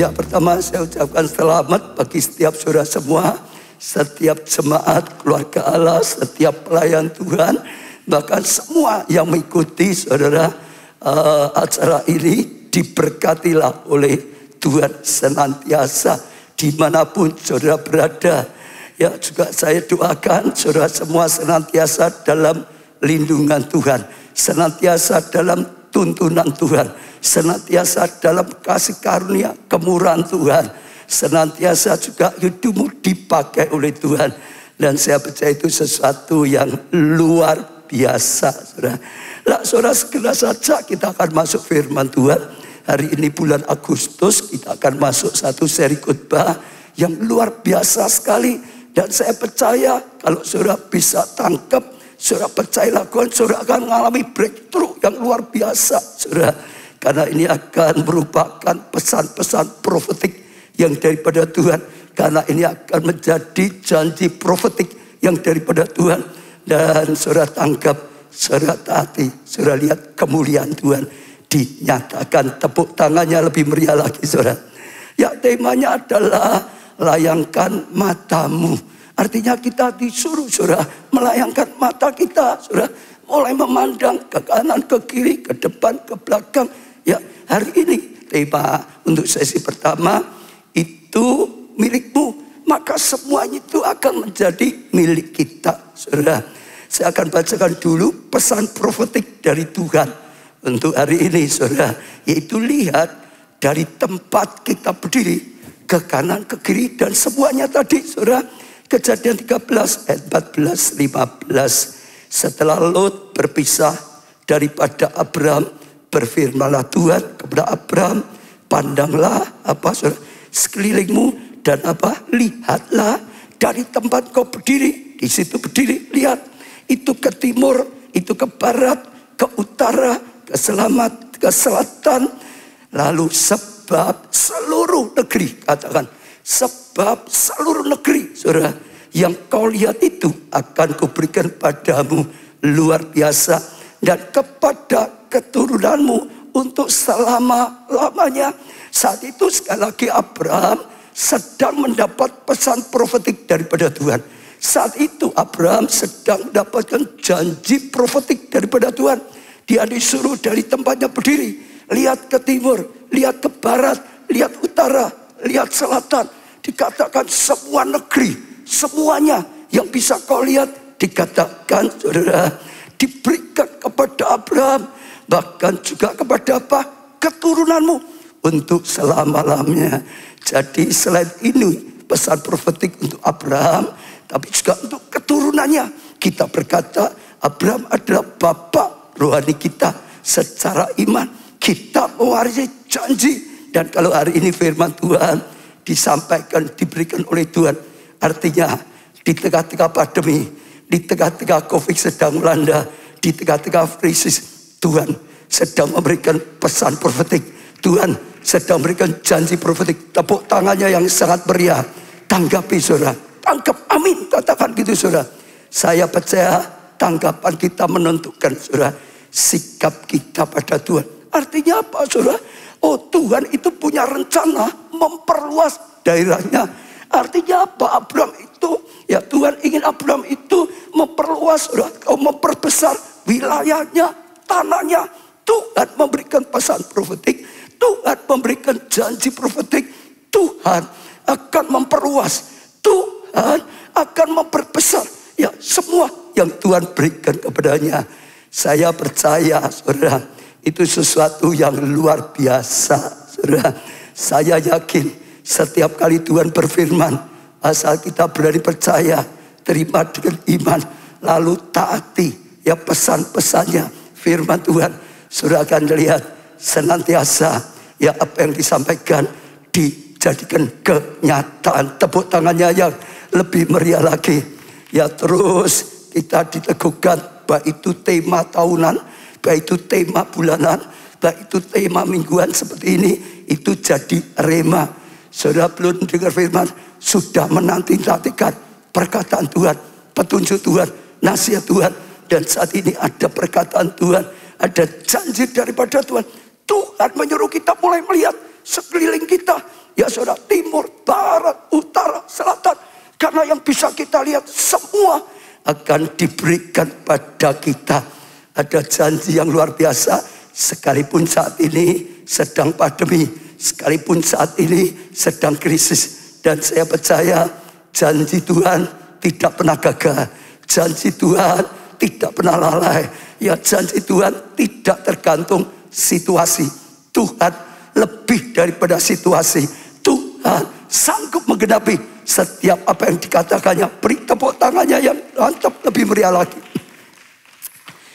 Ya, pertama saya ucapkan selamat bagi setiap saudara semua, setiap jemaat keluarga Allah, setiap pelayan Tuhan, bahkan semua yang mengikuti saudara acara ini. Diberkatilah oleh Tuhan senantiasa dimanapun saudara berada. Ya, juga saya doakan saudara semua senantiasa dalam lindungan Tuhan, senantiasa dalam tuntunan Tuhan, senantiasa dalam kasih karunia kemurahan Tuhan, senantiasa juga hidupmu dipakai oleh Tuhan. Dan saya percaya itu sesuatu yang luar biasa, saudara. Lah, saudara, segera saja kita akan masuk firman Tuhan. Hari ini bulan Agustus, kita akan masuk satu seri khotbah yang luar biasa sekali. Dan saya percaya kalau saudara bisa tangkap, saudara percayalah, saudara akan mengalami breakthrough yang luar biasa, saudara. Karena ini akan merupakan pesan-pesan profetik yang daripada Tuhan. Karena ini akan menjadi janji profetik yang daripada Tuhan. Dan saudara tangkap, saudara taati, saudara lihat kemuliaan Tuhan dinyatakan. Tepuk tangannya lebih meriah lagi, saudara. Ya, temanya adalah layangkan matamu. Artinya kita disuruh, saudara, melayangkan mata kita, saudara, mulai memandang ke kanan, ke kiri, ke depan, ke belakang. Ya, hari ini tema untuk sesi pertama itu milikmu, maka semuanya itu akan menjadi milik kita, saudara. Saya akan bacakan dulu pesan profetik dari Tuhan untuk hari ini, saudara, yaitu lihat dari tempat kita berdiri ke kanan, ke kiri, dan semuanya tadi, saudara. Kejadian 13 ayat 14, 15. Setelah Lot berpisah daripada Abraham, berfirmanlah Tuhan kepada Abraham, pandanglah saudara, sekelilingmu dan lihatlah dari tempat kau berdiri. Di situ berdiri, lihat. Itu ke timur, itu ke barat, ke utara, ke selatan. Lalu sebab seluruh negeri, katakan, sebab seluruh negeri, saudara, yang kau lihat itu akan kuberikan padamu luar biasa, dan kepada keturunanmu untuk selama-lamanya. Saat itu sekali lagi Abraham sedang mendapat pesan profetik daripada Tuhan. Saat itu Abraham sedang mendapatkan janji profetik daripada Tuhan. Dia disuruh dari tempatnya berdiri, lihat ke timur, lihat ke barat, lihat utara, lihat selatan. Dikatakan semua negeri, semuanya yang bisa kau lihat, dikatakan, saudara, diberikan kepada Abraham, bahkan juga kepada keturunanmu untuk selama-lamanya. Jadi selain ini pesan profetik untuk Abraham, tapi juga untuk keturunannya. Kita berkata Abraham adalah bapak rohani kita secara iman. Kita mewarisi janji. Dan kalau hari ini firman Tuhan disampaikan, diberikan oleh Tuhan, artinya di tengah-tengah pandemi, di tengah-tengah COVID sedang melanda, di tengah-tengah krisis, Tuhan sedang memberikan pesan profetik. Tuhan sedang memberikan janji profetik. Tepuk tangannya yang sangat meriah. Tanggapi, saudara. Tangkap, amin. Katakan gitu, saudara. Saya percaya tanggapan kita menentukan, saudara, sikap kita pada Tuhan. Artinya apa, saudara? Oh, Tuhan itu punya rencana memperluas daerahnya. Artinya apa? Abraham itu, ya Tuhan ingin Abraham itu memperluas, saudara, memperbesar wilayahnya, tanahnya. Tuhan memberikan pesan profetik, Tuhan memberikan janji profetik. Tuhan akan memperluas, Tuhan akan memperbesar, ya, semua yang Tuhan berikan kepadanya. Saya percaya, saudara, itu sesuatu yang luar biasa, saudara. Saya yakin setiap kali Tuhan berfirman, asal kita berani percaya, terima dengan iman, lalu taati, ya, pesan-pesannya, firman Tuhan, saudara akan lihat senantiasa, ya, apa yang disampaikan dijadikan kenyataan. Tepuk tangannya yang lebih meriah lagi. Ya, terus kita diteguhkan, baik itu tema tahunan, baik itu tema bulanan, baik itu tema mingguan seperti ini, itu jadi rema. Saudara belum dengar firman, sudah menanti-nantikan perkataan Tuhan, petunjuk Tuhan, nasihat Tuhan. Dan saat ini ada perkataan Tuhan, ada janji daripada Tuhan. Tuhan menyuruh kita mulai melihat sekeliling kita. Ya saudara, timur, barat, utara, selatan. Karena yang bisa kita lihat semua akan diberikan pada kita. Ada janji yang luar biasa. Sekalipun saat ini sedang pandemi, sekalipun saat ini sedang krisis. Dan saya percaya janji Tuhan tidak pernah gagal. Janji Tuhan tidak pernah lalai. Ya, janji Tuhan tidak tergantung situasi. Tuhan lebih daripada situasi. Tuhan sanggup menggenapi setiap apa yang dikatakannya. Beri tepuk tangannya yang mantap, lebih meriah lagi.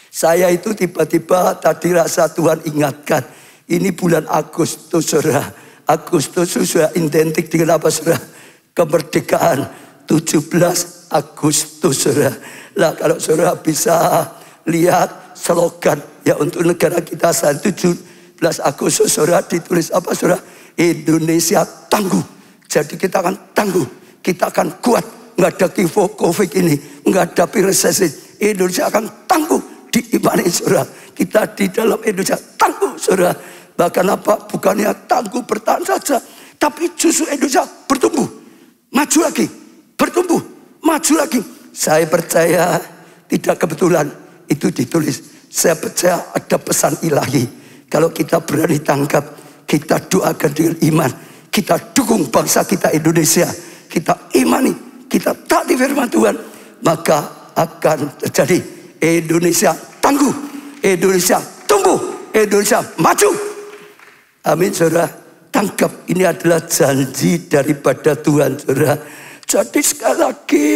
Saya itu tiba-tiba tadi rasa Tuhan ingatkan. Ini bulan Agustus, saudara. Agustus sudah identik dengan apa, saudara? Kemerdekaan 17 Agustus, saudara. Lah kalau saudara bisa lihat slogan ya untuk negara kita saat 17 Agustus, saudara, ditulis apa, saudara? Indonesia tangguh. Jadi kita akan tangguh, kita akan kuat menghadapi COVID ini, menghadapi resesi. Indonesia akan tangguh diimani, saudara. Kita di dalam Indonesia tangguh, saudara. Bahkan apa? Bukannya tangguh bertahan saja, tapi justru Indonesia bertumbuh, maju lagi, bertumbuh, maju lagi. Saya percaya tidak kebetulan itu ditulis. Saya percaya ada pesan ilahi. Kalau kita berani tangkap, kita doakan dengan iman, kita dukung bangsa kita Indonesia, kita imani, kita taati firman Tuhan, maka akan terjadi Indonesia tangguh, Indonesia tumbuh, Indonesia maju. Amin, saudara. Tangkap, ini adalah janji daripada Tuhan, saudara. Jadi sekali lagi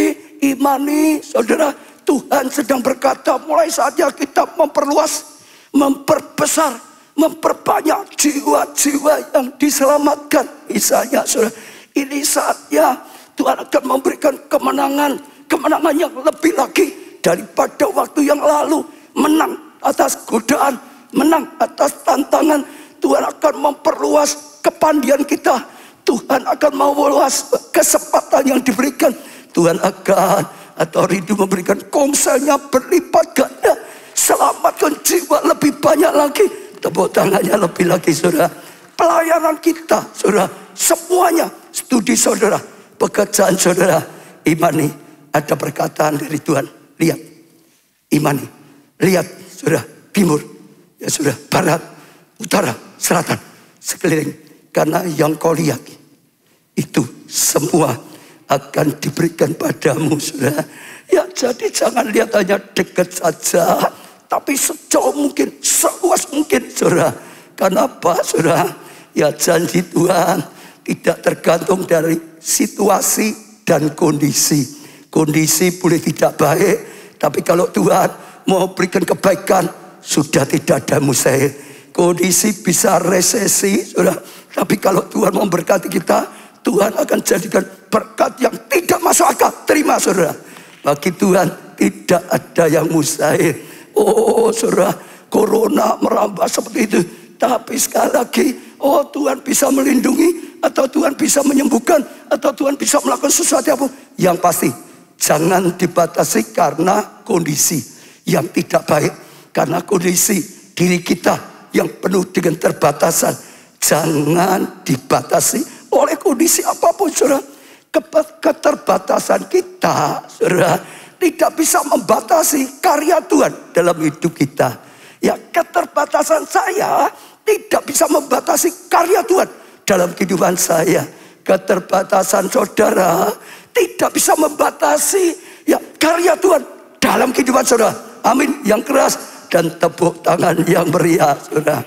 imani, saudara. Tuhan sedang berkata, mulai saatnya kita memperluas, memperbesar, memperbanyak jiwa-jiwa yang diselamatkan. Misalnya, saudara, ini saatnya Tuhan akan memberikan kemenangan, kemenangan yang lebih lagi daripada waktu yang lalu. Menang atas godaan, menang atas tantangan. Tuhan akan memperluas kepandian kita. Tuhan akan memperluas kesempatan yang diberikan. Tuhan akan atau rindu memberikan komselnya berlipat ganda. Selamatkan jiwa lebih banyak lagi. Tepuk tangannya lebih lagi, saudara. Pelayanan kita, saudara, semuanya, studi saudara, pekerjaan saudara, imani. Ada perkataan dari Tuhan. Lihat, imani. Lihat, saudara, timur, ya saudara, barat, utara, selatan, sekeliling. Karena yang kau lihat itu semua akan diberikan padamu, saudara. Ya, jadi jangan lihat hanya dekat saja, tapi sejauh mungkin, seluas mungkin, saudara. Karena apa, saudara? Ya, janji Tuhan tidak tergantung dari situasi dan kondisi. Kondisi boleh tidak baik, tapi kalau Tuhan mau berikan kebaikan, sudah tidak ada mustahil. Kondisi bisa resesi, saudara. Tapi kalau Tuhan memberkati kita, Tuhan akan jadikan berkat yang tidak masuk akal. Terima, saudara. Bagi Tuhan tidak ada yang mustahil. Oh, saudara, corona merambah seperti itu. Tapi sekali lagi, oh Tuhan bisa melindungi, atau Tuhan bisa menyembuhkan, atau Tuhan bisa melakukan sesuatu apa. Yang pasti, jangan dibatasi karena kondisi yang tidak baik. Karena kondisi diri kita yang penuh dengan terbatasan. Jangan dibatasi oleh kondisi apapun, saudara. Keterbatasan kita, saudara, tidak bisa membatasi karya Tuhan dalam hidup kita. Ya, keterbatasan saya tidak bisa membatasi karya Tuhan dalam kehidupan saya. Keterbatasan saudara tidak bisa membatasi ya karya Tuhan dalam kehidupan saudara. Amin, yang keras dan tepuk tangan yang meriah, saudara.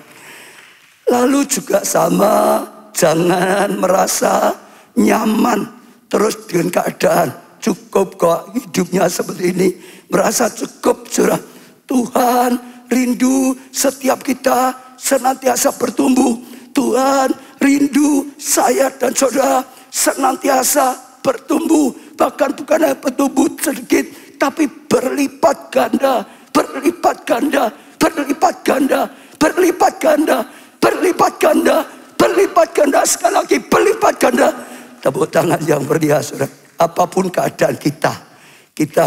Lalu juga sama, jangan merasa nyaman terus dengan keadaan. Cukup kok hidupnya seperti ini. Merasa cukup, saudara. Tuhan rindu setiap kita senantiasa bertumbuh. Tuhan rindu saya dan saudara senantiasa bertumbuh. Bahkan bukan hanya bertumbuh sedikit, tapi berlipat ganda, berlipat ganda, berlipat ganda, berlipat ganda, berlipat ganda, berlipat ganda, sekali lagi berlipat ganda. Tepuk tangan yang meriah, saudara. Apapun keadaan kita, kita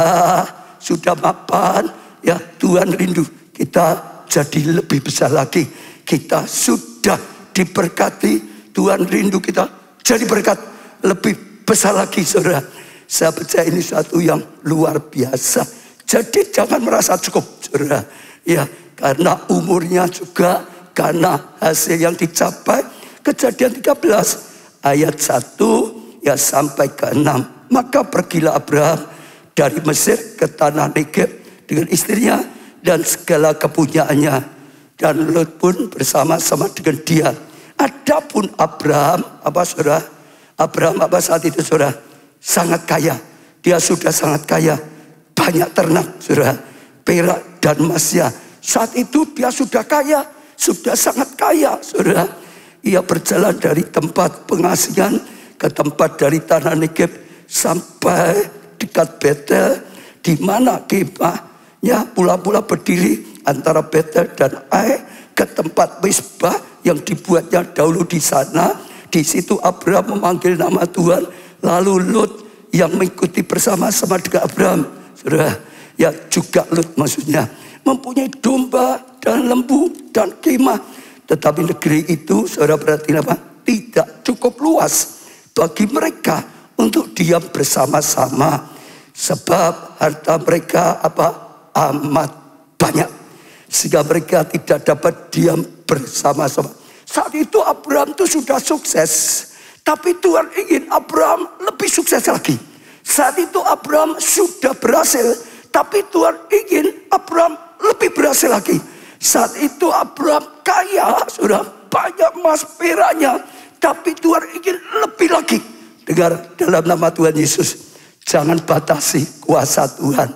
sudah mapan, ya Tuhan rindu kita jadi lebih besar lagi. Kita sudah diberkati, Tuhan rindu kita jadi berkat lebih besar lagi, saudara. Saya percaya ini suatu yang luar biasa. Jadi jangan merasa cukup, saudara. Ya, karena umurnya juga, karena hasil yang dicapai. Kejadian 13 ayat 1 ya sampai ke 6. Maka pergilah Abraham dari Mesir ke tanah Negeb dengan istrinya dan segala kepunyaannya, dan Lot pun bersama-sama dengan dia. Adapun Abraham, saudara? Abraham saat itu, saudara? Sangat kaya. Dia sudah sangat kaya. Banyak ternak, saudara. Perak dan emasnya. Saat itu dia sudah kaya. Sudah sangat kaya, saudara. Ia berjalan dari tempat pengasingan ke tempat dari tanah Negeb sampai dekat Betel, di mana kemahnya pula-pula berdiri antara Betel dan Ai, ke tempat Misbah yang dibuatnya dahulu di sana. Di situ Abraham memanggil nama Tuhan. Lalu Lot yang mengikuti bersama-sama dengan Abraham, saudara, ya juga Lot maksudnya, mempunyai domba dan lembu dan kemah. Tetapi negeri itu, saudara perhatikan tidak cukup luas bagi mereka untuk diam bersama-sama, sebab harta mereka amat banyak, sehingga mereka tidak dapat diam bersama-sama. Saat itu Abraham itu sudah sukses, tapi Tuhan ingin Abraham lebih sukses lagi. Saat itu Abraham sudah berhasil, tapi Tuhan ingin Abraham lebih berhasil lagi. Saat itu Abraham kaya, sudah banyak emas peraknya, tapi Tuhan ingin lebih lagi. Dengar dalam nama Tuhan Yesus, jangan batasi kuasa Tuhan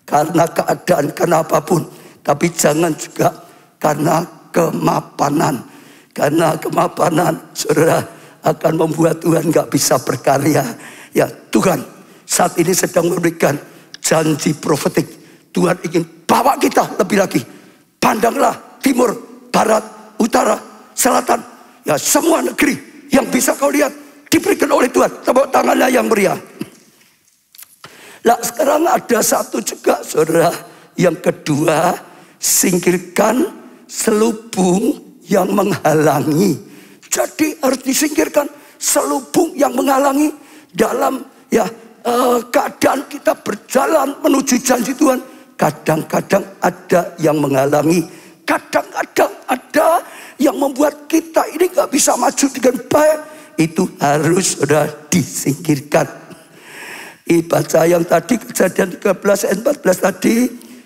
karena keadaan, karena apapun. Tapi jangan juga karena kemapanan. Karena kemapanan, saudara, akan membuat Tuhan gak bisa berkarya. Ya, Tuhan saat ini sedang memberikan janji profetik. Tuhan ingin bawa kita lebih lagi. Pandanglah timur, barat, utara, selatan. Ya, semua negeri yang bisa kau lihat diberikan oleh Tuhan. Tepuk tangannya yang meriah. Nah, sekarang ada satu juga, saudara. Yang kedua, singkirkan selubung yang menghalangi. Jadi harus disingkirkan selubung yang menghalangi dalam keadaan kita berjalan menuju janji Tuhan. Kadang-kadang ada yang menghalangi, kadang-kadang ada yang membuat kita ini gak bisa maju dengan baik. Itu harus sudah disingkirkan. Baca yang tadi, Kejadian 13 ayat 14 tadi.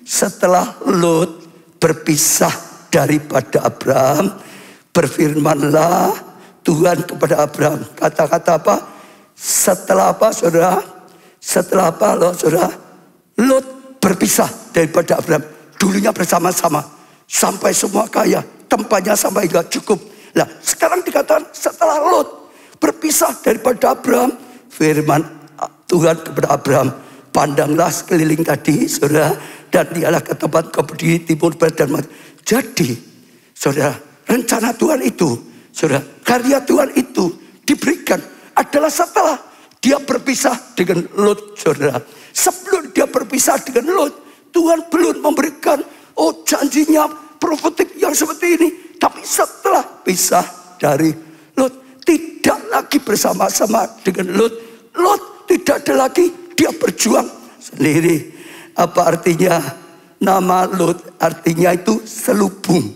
Setelah Lot berpisah daripada Abraham, berfirmanlah Tuhan kepada Abraham. Kata-kata apa? Setelah apa, saudara? Setelah apa, saudara? Lot berpisah daripada Abraham. Dulunya bersama-sama sampai semua kaya, tempatnya sampai gak cukup. Nah, sekarang dikatakan setelah Lot berpisah daripada Abraham, firman Tuhan kepada Abraham, pandanglah sekeliling tadi, saudara, dan lihatlah ke tempat kau berdiri, timur, barat, dan barat. Jadi, saudara, rencana Tuhan itu, saudara, karya Tuhan itu diberikan adalah setelah dia berpisah dengan Lot, saudara. Sebelum dia berpisah dengan Lot, Tuhan belum memberikan janjinya profetik yang seperti ini. Tapi setelah pisah dari Lot, tidak lagi bersama-sama dengan Lot. Lot tidak ada lagi, dia berjuang sendiri. Apa artinya nama Lot? Artinya itu selubung.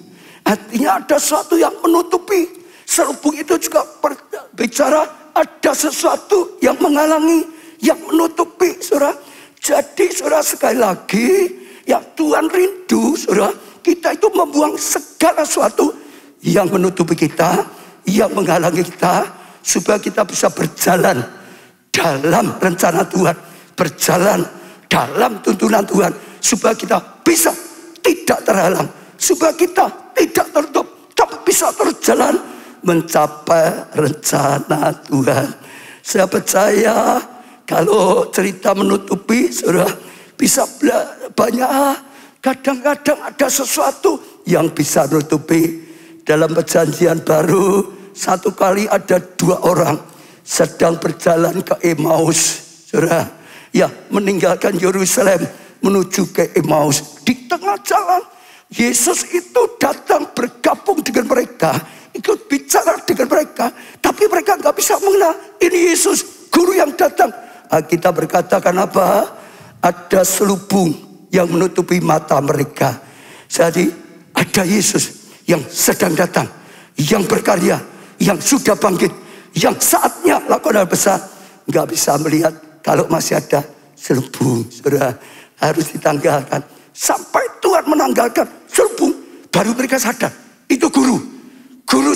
Artinya ada sesuatu yang menutupi. Selubung itu juga berbicara ada sesuatu yang menghalangi, yang menutupi, saudara. Jadi saudara, sekali lagi, ya Tuhan rindu, saudara, kita itu membuang segala sesuatu yang menutupi kita, yang menghalangi kita, supaya kita bisa berjalan dalam rencana Tuhan, berjalan dalam tuntunan Tuhan, supaya kita bisa tidak terhalang, supaya kita tidak tertutup, tapi bisa terjalan mencapai rencana Tuhan. Saya percaya kalau cerita menutupi, saudara, bisa banyak. Kadang-kadang ada sesuatu yang bisa menutupi. Dalam perjanjian baru, satu kali ada 2 orang sedang berjalan ke Emmaus, saudara. Ya, meninggalkan Yerusalem menuju ke Emmaus. Di tengah jalan, Yesus itu datang bergabung dengan mereka. ikut bicara dengan mereka. Tapi mereka nggak bisa mengenal ini Yesus, guru yang datang. Kita berkatakan apa? Ada selubung yang menutupi mata mereka. Jadi ada Yesus yang sedang datang, yang berkarya, yang sudah bangkit, yang saatnya lakukan hal besar. Nggak bisa melihat kalau masih ada selubung. Saudara, harus ditanggalkan. Sampai Tuhan menanggalkan selubung, baru mereka sadar. Itu guru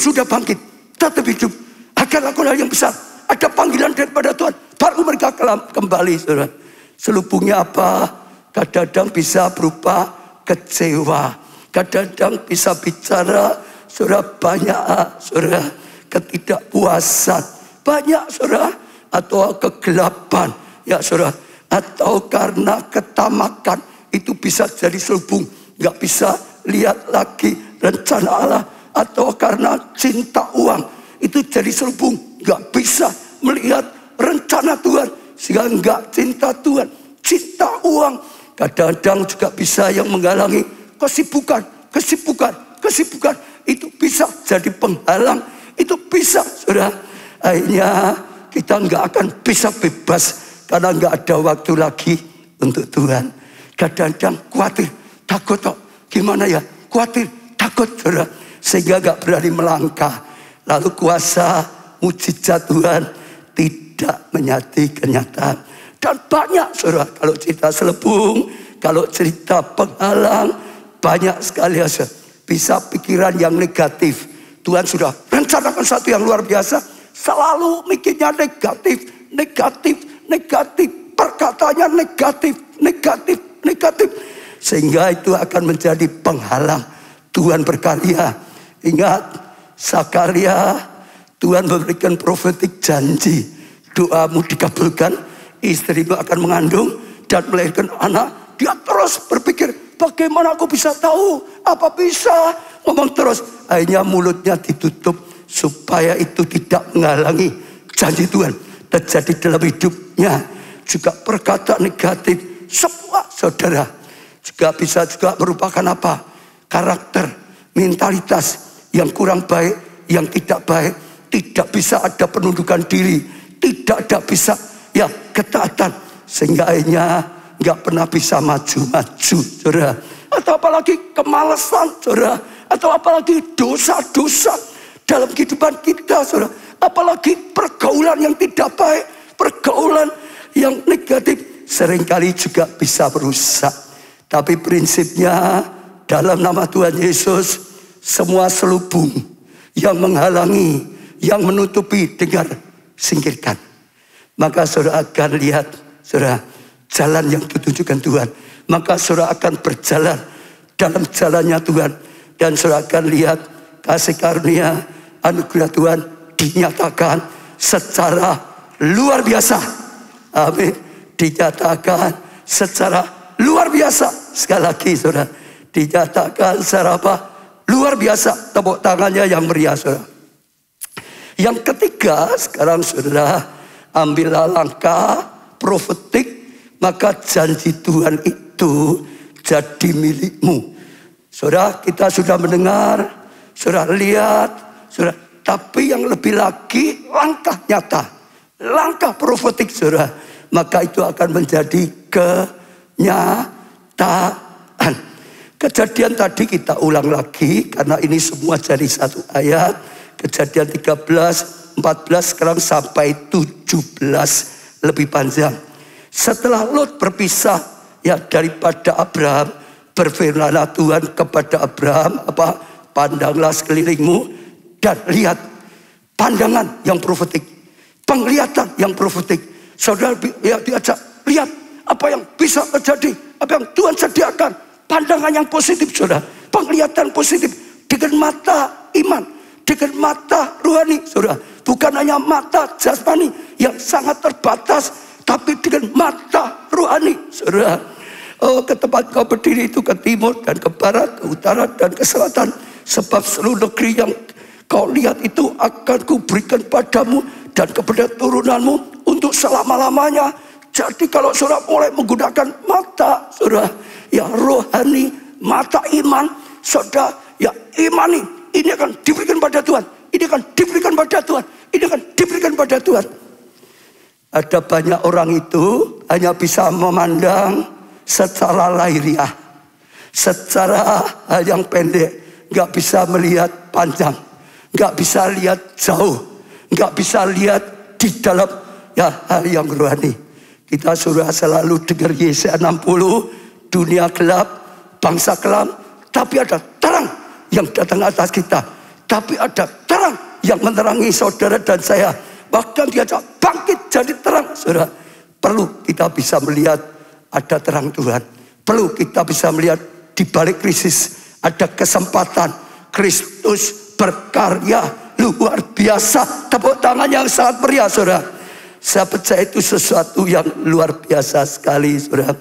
sudah bangkit, tetap hidup, akan lakukan hal yang besar. Ada panggilan daripada Tuhan, baru mereka kembali. Saudara, selubungnya apa? Kadang-kadang bisa berupa kecewa, kadang-kadang bisa bicara, saudara, banyak, saudara, ketidakpuasan, banyak, saudara, atau kegelapan, ya saudara, atau karena ketamakan, itu bisa jadi selubung, nggak bisa lihat lagi rencana Allah, atau karena cinta uang, itu jadi selubung, nggak bisa melihat rencana Tuhan, sehingga nggak cinta Tuhan, cinta uang. Kadang-kadang juga bisa yang menghalangi kesibukan, itu bisa jadi penghalang, itu bisa, saudara. Akhirnya kita nggak akan bisa bebas karena nggak ada waktu lagi untuk Tuhan. Kadang-kadang khawatir, takut kok, gimana ya? Khawatir, takut, saudara, sehingga nggak berani melangkah. Lalu kuasa mujizat Tuhan tidak menyati kenyataan. Dan banyak, saudara, kalau cerita selubung, kalau cerita penghalang, banyak sekali, saudara. Bisa pikiran yang negatif. Tuhan sudah rencanakan satu yang luar biasa, selalu mikirnya negatif, perkataannya negatif, sehingga itu akan menjadi penghalang Tuhan berkarya. Ingat, Zakaria, Tuhan memberikan profetik janji, doamu dikabulkan, istrimu akan mengandung dan melahirkan anak. Dia terus berpikir, bagaimana aku bisa tahu? Apa bisa ngomong terus? Akhirnya mulutnya ditutup supaya itu tidak menghalangi janji Tuhan terjadi dalam hidupnya. Juga perkataan negatif, semua, saudara, juga bisa juga merupakan apa? Karakter, mentalitas yang kurang baik, yang tidak baik. Tidak bisa ada penundukan diri, tidak ada bisa ya ketaatan, sehingga akhirnya nggak pernah bisa maju-maju, saudara. Atau apalagi kemalasan, saudara. Atau apalagi dosa-dosa dalam kehidupan kita, saudara. Apalagi pergaulan yang tidak baik, pergaulan yang negatif, seringkali juga bisa merusak. Tapi prinsipnya dalam nama Tuhan Yesus, semua selubung yang menghalangi, yang menutupi, dengar, singkirkan. Maka saudara akan lihat, saudara, jalan yang ditunjukkan Tuhan. Maka saudara akan berjalan dalam jalannya Tuhan. Dan saudara akan lihat kasih karunia, anugerah Tuhan dinyatakan secara luar biasa. Amin. Dinyatakan secara luar biasa. Sekali lagi, saudara, dinyatakan secara apa? Luar biasa. Tepuk tangannya yang meriah, saudara. Yang ketiga, sekarang saudara, ambillah langkah profetik, maka janji Tuhan itu jadi milikmu. Saudara, kita sudah mendengar, sudah lihat, saudara, tapi yang lebih lagi langkah nyata, langkah profetik, saudara, maka itu akan menjadi kenyataan. Kejadian tadi kita ulang lagi karena ini semua jadi satu ayat. Kejadian 13, 14, sekarang sampai 17, lebih panjang. Setelah Lot berpisah ya daripada Abraham, berfirmanlah Tuhan kepada Abraham, apa? Pandanglah sekelilingmu dan lihat. Pandangan yang profetik, penglihatan yang profetik. Saudara ya diajak lihat apa yang bisa terjadi, apa yang Tuhan sediakan. Pandangan yang positif, saudara, penglihatan positif dengan mata iman, dengan mata rohani, saudara. Bukan hanya mata jasmani yang sangat terbatas, tapi dengan mata rohani, saudara. Oh, ke tempat kau berdiri itu ke timur dan ke barat, ke utara dan ke selatan. Sebab seluruh negeri yang kau lihat itu akan kuberikan padamu dan kepada turunanmu untuk selama-lamanya. Jadi kalau saudara mulai menggunakan mata, saudara, ya rohani, mata iman, saudara, ya imani, ini akan diberikan pada Tuhan. ini akan diberikan pada Tuhan, ini akan diberikan pada Tuhan. Ada banyak orang itu hanya bisa memandang secara lahiriah, secara hal yang pendek, nggak bisa melihat panjang, nggak bisa lihat jauh, nggak bisa lihat di dalam hal yang rohani. Kita sudah selalu dengar Yesaya 60, dunia gelap, bangsa kelam, tapi ada terang yang datang atas kita. Tapi ada terang yang menerangi saudara dan saya. Bahkan dia bangkit jadi terang. Saudara, perlu kita bisa melihat ada terang Tuhan. Perlu kita bisa melihat di balik krisis ada kesempatan. Kristus berkarya luar biasa. Tepuk tangan yang sangat meriah, saudara. Saya percaya itu sesuatu yang luar biasa sekali, saudara.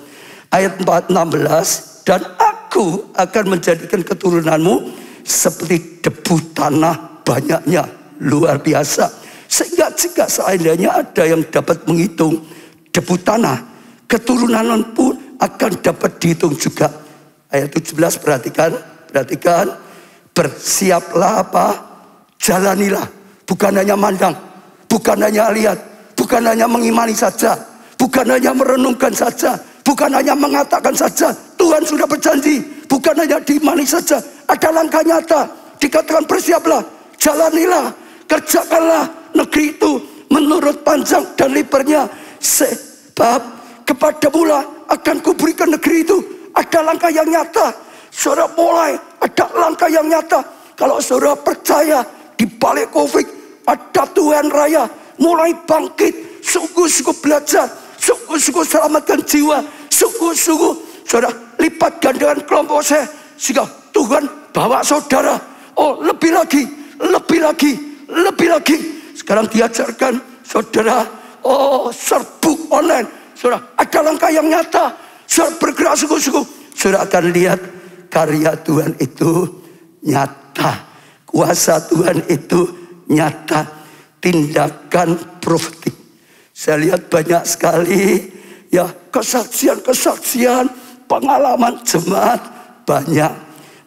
Ayat 4:16, dan aku akan menjadikan keturunanmu seperti debu tanah banyaknya, luar biasa. Sehingga jika seandainya ada yang dapat menghitung debu tanah, keturunan pun akan dapat dihitung juga. Ayat 17, perhatikan. Bersiaplah apa? Jalanilah. Bukan hanya mandang, bukan hanya lihat, bukan hanya mengimani saja, bukan hanya merenungkan saja, bukan hanya mengatakan saja. Tuhan sudah berjanji, bukan hanya diimani saja. Ada langkah nyata, dikatakan bersiaplah, jalanilah, kerjakanlah negeri itu menurut panjang dan lebarnya. Sebab kepadamulah akan kuberikan negeri itu. Ada langkah yang nyata. Saudara mulai ada langkah yang nyata. Kalau saudara percaya di balik COVID ada Tuhan raya, mulai bangkit, sungguh-sungguh belajar, sungguh-sungguh selamatkan jiwa, sungguh-sungguh saudara lipat gandakan kelompok saya, sehingga Tuhan bawa saudara. Oh, lebih lagi, lebih lagi, lebih lagi. Sekarang diajarkan saudara, oh, serbu online. Saudara, ada langkah yang nyata. Saudara bergerak sungguh-sungguh. Saudara akan lihat karya Tuhan itu nyata. Kuasa Tuhan itu nyata. Tindakan profetik. Saya lihat banyak sekali ya kesaksian-kesaksian, pengalaman jemaat banyak.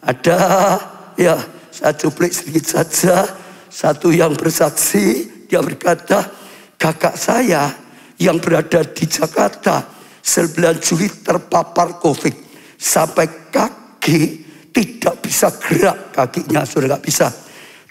Ada ya, saya cuplik sedikit saja. Satu yang bersaksi, dia berkata, kakak saya yang berada di Jakarta 9 Juli terpapar COVID. Sampai kaki tidak bisa gerak kakinya, sudah gak bisa.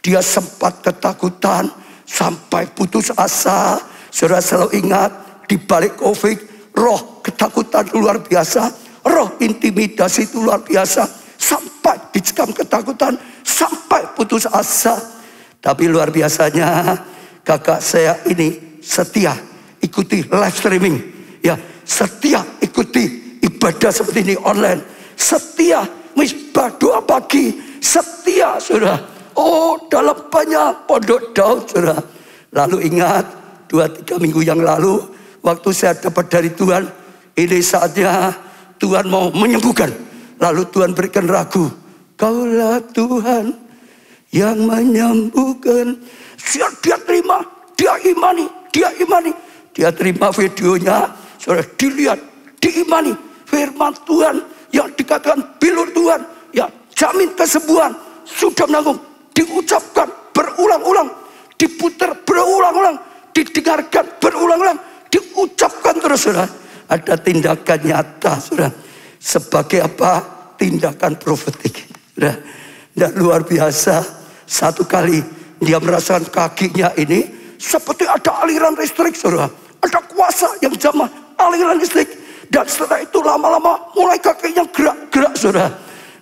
Dia sempat ketakutan, sampai putus asa. Saudara selalu ingat, di balik COVID, roh ketakutan luar biasa, roh intimidasi itu luar biasa, sampai dicekam ketakutan, sampai putus asa. Tapi luar biasanya, kakak saya ini setia ikuti live streaming, ya, setia ikuti ibadah seperti ini online, setia misbah doa pagi, setia, saudara. Oh, dalam banyak pondok Daud, saudara. Lalu ingat 2-3 minggu yang lalu, waktu saya dapat dari Tuhan, ini saatnya Tuhan mau menyembuhkan. Lalu Tuhan berikan ragu, Kaulah Tuhan yang menyembuhkan. Dia terima, dia imani, dia imani. Dia terima videonya, saudara, dilihat, diimani. Firman Tuhan yang dikatakan bilur Tuhan, ya, jamin kesembuhan, sudah menanggung. Diucapkan berulang-ulang, diputar berulang-ulang, didengarkan berulang-ulang, diucapkan terus, saudara. Ada tindakan nyata, saudara. Sebagai apa? Tindakan profetik, saudara. Dan luar biasa, satu kali dia merasakan kakinya ini seperti ada aliran listrik, saudara. Ada kuasa yang jamah aliran listrik. Dan setelah itu lama-lama mulai kakinya gerak-gerak, saudara.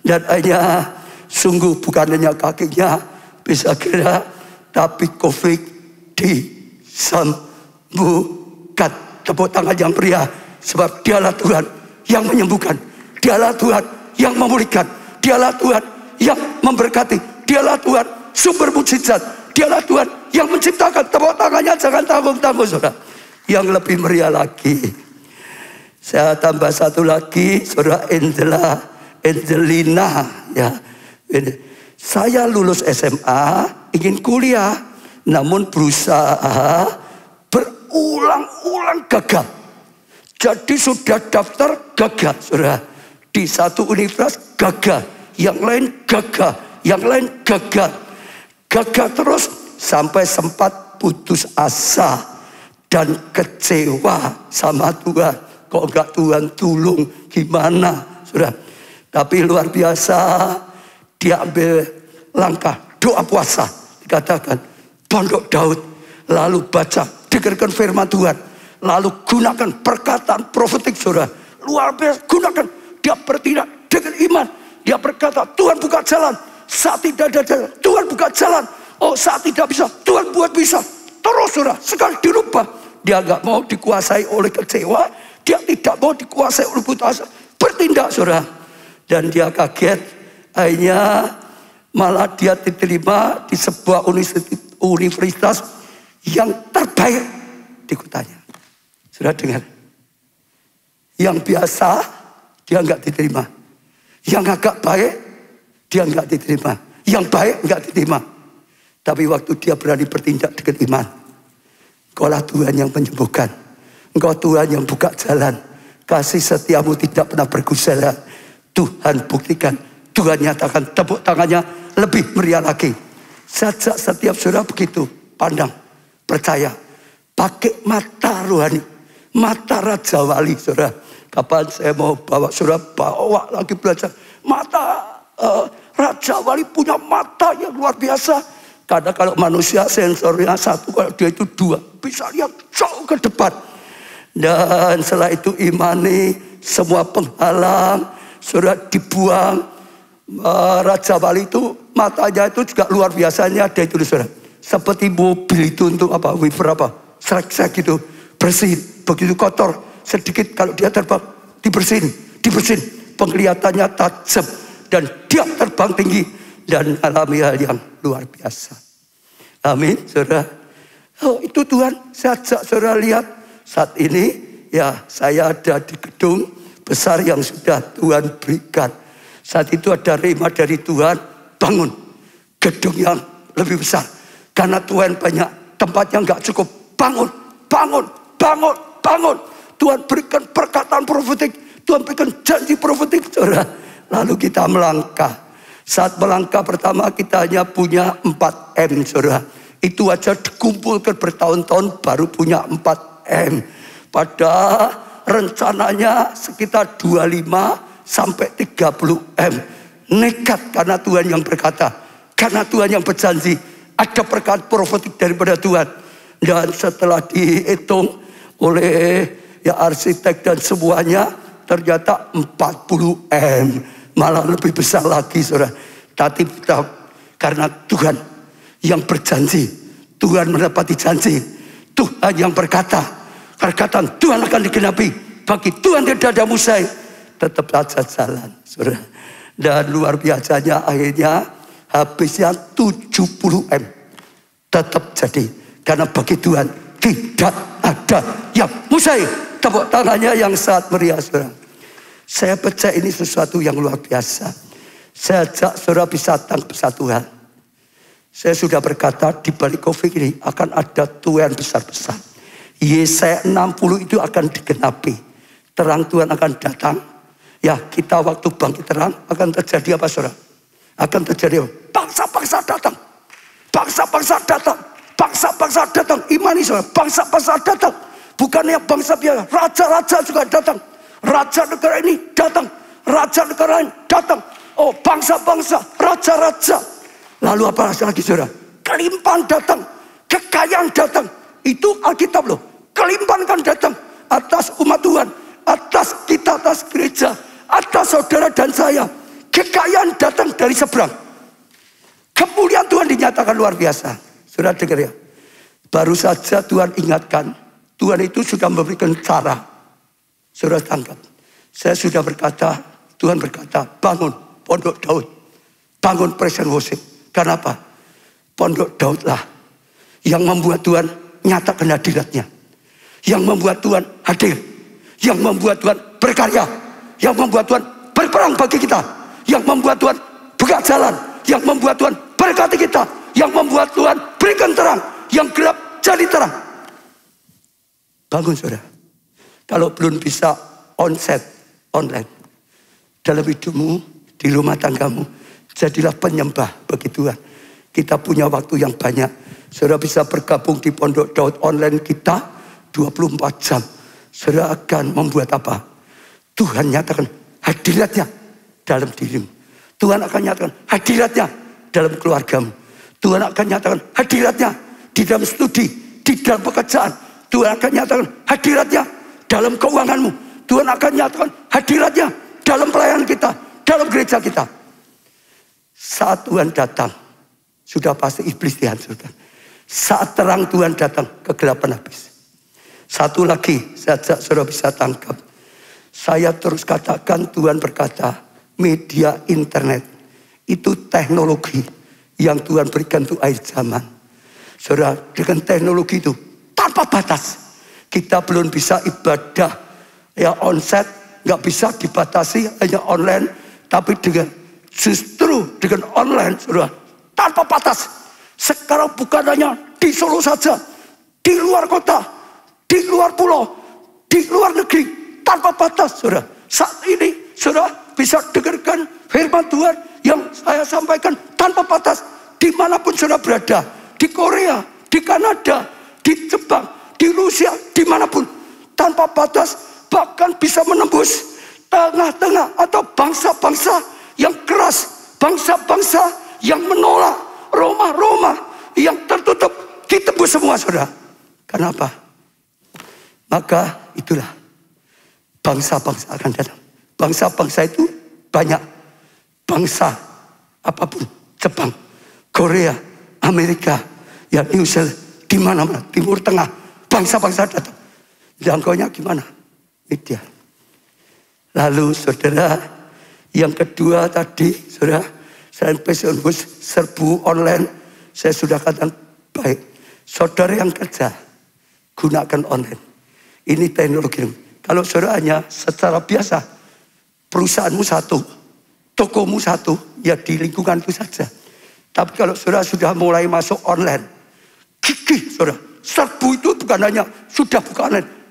Dan hanya sungguh bukan hanya kakinya bisa gerak, tapi COVID disembuhkan. Tepuk tangan yang meriah. Sebab dialah Tuhan yang menyembuhkan. Dialah Tuhan yang memulihkan. Dialah Tuhan yang memberkati. Dialah Tuhan sumber mujizat. Dialah Tuhan yang menciptakan. Tepuk tangannya jangan tanggung-tanggung, saudara. Yang lebih meriah lagi, saya tambah satu lagi, saudara, Angelina, ya. Saya lulus SMA, ingin kuliah, namun berusaha berulang-ulang gagal. Jadi sudah daftar gagal, saudara. Di satu universitas gagal, yang lain gagal, yang lain gagal. Gagal terus sampai sempat putus asa dan kecewa sama Tuhan. Kok enggak Tuhan tolong, gimana saudara? Tapi luar biasa, dia ambil langkah doa puasa. Dikatakan Pondok Daud, lalu baca, dengarkan firman Tuhan, lalu gunakan perkataan profetik saudara. Luar biasa, gunakan. Dia bertindak dengan iman. Dia berkata, Tuhan buka jalan. Saat tidak ada jalan, Tuhan buka jalan. Oh, saat tidak bisa, Tuhan buat bisa. Terus saudara, sekali dirubah. Dia nggak mau dikuasai oleh kecewa. Dia tidak mau dikuasai oleh putus asa. Bertindak saudara. Dan dia kaget. Akhirnya malah dia diterima di sebuah universitas yang terbaik di kotanya. Sudah dengar? Yang biasa dia nggak diterima. Yang agak baik dia nggak diterima. Yang baik nggak diterima. Tapi waktu dia berani bertindak dengan iman, Engkaulah Tuhan yang menyembuhkan. Engkau Tuhan yang buka jalan. Kasih setiamu tidak pernah bergusara. Tuhan buktikan. Tuhan nyatakan, tepuk tangannya lebih meriah lagi. Setiap saudara begitu pandang, percaya, pakai mata rohani, mata Raja Wali saudara. Kapan saya mau bawa saudara, bawa lagi belajar mata Raja Wali punya mata yang luar biasa. Karena kalau manusia sensornya satu, kalau dia itu dua, bisa lihat jauh ke depan. Dan setelah itu imani semua penghalang saudara dibuang. Raja Wali itu matanya itu juga luar biasanya ada itu saudara. Seperti mobil itu untuk apa? Wiper apa? Srek-srek gitu. Bersihin. Begitu kotor. Sedikit kalau dia terbang. Dibersihin. Penglihatannya tajam. Dan dia terbang tinggi. Dan alami hal yang luar biasa. Amin saudara. Oh itu Tuhan. Saya ajak saudara lihat. Saat ini ya saya ada di gedung besar yang sudah Tuhan berikan. Saat itu ada rema dari Tuhan, bangun gedung yang lebih besar. Karena Tuhan banyak tempatnya nggak cukup. Bangun. Tuhan berikan perkataan profetik, Tuhan berikan janji profetik, saudara. Lalu kita melangkah. Saat melangkah pertama kita hanya punya 4M, saudara. Itu aja dikumpulkan bertahun-tahun baru punya 4M. Pada rencananya sekitar 25 sampai 30M. Nekat karena Tuhan yang berkata. Karena Tuhan yang berjanji. Ada perkataan profetik daripada Tuhan. Dan setelah dihitung oleh ya arsitek dan semuanya. Ternyata 40M. Malah lebih besar lagi saudara. Tapi karena Tuhan yang berjanji. Tuhan menepati janji. Tuhan yang berkata. Perkataan Tuhan akan digenapi. Bagi Tuhan tidak ada mustahil. Tetap saja jalan saudara. Dan luar biasanya akhirnya habisnya 70M. Tetap jadi. Karena bagi Tuhan tidak ada yang mustahil. Tepuk tangannya yang sangat meriah saudara. Saya percaya ini sesuatu yang luar biasa. Saya ajak saudara bisa datang bersama Tuhan. Saya sudah berkata di balik COVID ini akan ada Tuhan besar-besar. Yesaya 60 itu akan digenapi. Terang Tuhan akan datang. Ya kita waktu bangkit terang akan terjadi apa saudara? Akan terjadi apa? Bangsa-bangsa datang. Bangsa-bangsa datang. Bangsa-bangsa datang. Imani saudara. Bangsa-bangsa datang. Bukannya bangsa biasa. Raja-raja juga datang. Raja negara ini datang. Raja negara ini datang. Oh bangsa-bangsa. Raja-raja. Lalu apa lagi saudara? Kelimpahan datang. Kekayaan datang. Itu Alkitab loh. Kelimpahan kan datang. Atas umat Tuhan. Atas kita, atas gereja. Atas saudara dan saya. Kekayaan datang dari seberang. Kemuliaan Tuhan dinyatakan luar biasa. Saudara dengar ya. Baru saja Tuhan ingatkan. Tuhan itu sudah memberikan cara. Saudara tangkap. Saya sudah berkata. Tuhan berkata. Bangun Pondok Daud. Bangun Praise and Worship. Kenapa? Pondok Daud lah. Yang membuat Tuhan nyatakan hadiratnya. Yang membuat Tuhan hadir. Yang membuat Tuhan berkarya. Yang membuat Tuhan berperang bagi kita. Yang membuat Tuhan buka jalan. Yang membuat Tuhan berkati kita. Yang membuat Tuhan berikan terang. Yang gelap jadi terang. Bangun saudara. Kalau belum bisa onset, online. Dalam hidupmu, di rumah tanggamu. Jadilah penyembah bagi Tuhan. Kita punya waktu yang banyak. Saudara bisa bergabung di Pondok Daud online kita 24 jam. Saudara akan membuat apa? Tuhan nyatakan hadiratnya dalam dirimu. Tuhan akan nyatakan hadiratnya dalam keluargamu. Tuhan akan nyatakan hadiratnya di dalam studi, di dalam pekerjaan. Tuhan akan nyatakan hadiratnya dalam keuanganmu. Tuhan akan nyatakan hadiratnya dalam pelayanan kita, dalam gereja kita. Saat Tuhan datang, sudah pasti iblis dihancurkan. Saat terang Tuhan datang, kegelapan habis. Satu lagi, saja saudara bisa tangkap. Saya terus katakan, Tuhan berkata, media internet itu teknologi yang Tuhan berikan untuk akhir zaman. Saudara, dengan teknologi itu tanpa batas. Kita belum bisa ibadah ya onset, nggak bisa dibatasi hanya online, tapi justru dengan online, saudara, tanpa batas. Sekarang bukan hanya di Solo saja, di luar kota, di luar pulau, di luar negeri, tanpa batas, saudara. Saat ini, saudara bisa dengarkan firman Tuhan yang saya sampaikan tanpa batas. Dimanapun saudara berada, di Korea, di Kanada, di Jepang, di Rusia, dimanapun, tanpa batas, bahkan bisa menembus tengah-tengah atau bangsa-bangsa yang keras, bangsa-bangsa yang menolak, Roma-Roma yang tertutup, ditembus semua, saudara. Kenapa? Maka itulah bangsa-bangsa akan datang. Bangsa-bangsa itu banyak. Bangsa apapun, Jepang, Korea, Amerika, ya New Zealand, di mana-mana, Timur Tengah, bangsa-bangsa datang. Jangkaunya gimana? Media. Lalu saudara, yang kedua tadi, saudara, saya serbu online, saya sudah katakan baik. Saudara yang kerja, gunakan online. Ini teknologi. Kalau saudara hanya secara biasa, perusahaanmu satu, tokomu satu, ya di lingkungan itu saja. Tapi kalau saudara sudah mulai masuk online, gigih saudara, serbu itu bukan hanya sudah buka online.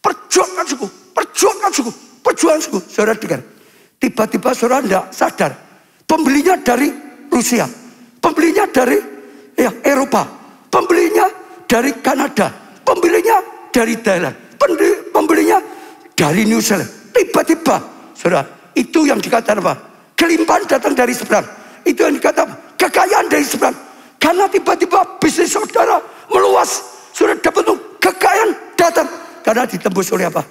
Perjuangkan suku, perjuangkan suku, perjuangkan suku. Saudara dengar, tiba-tiba saudara tidak sadar, pembelinya dari Rusia, pembelinya dari Eropa, pembelinya dari Kanada, pembelinya dari Thailand, pembelinya dari New Zealand. Tiba-tiba, saudara, itu yang dikatakan apa? Kelimpahan datang dari seberang. Itu yang dikatakan kekayaan dari seberang. Karena tiba-tiba bisnis saudara meluas, saudara dapat kekayaan datang. Karena ditembus oleh apa?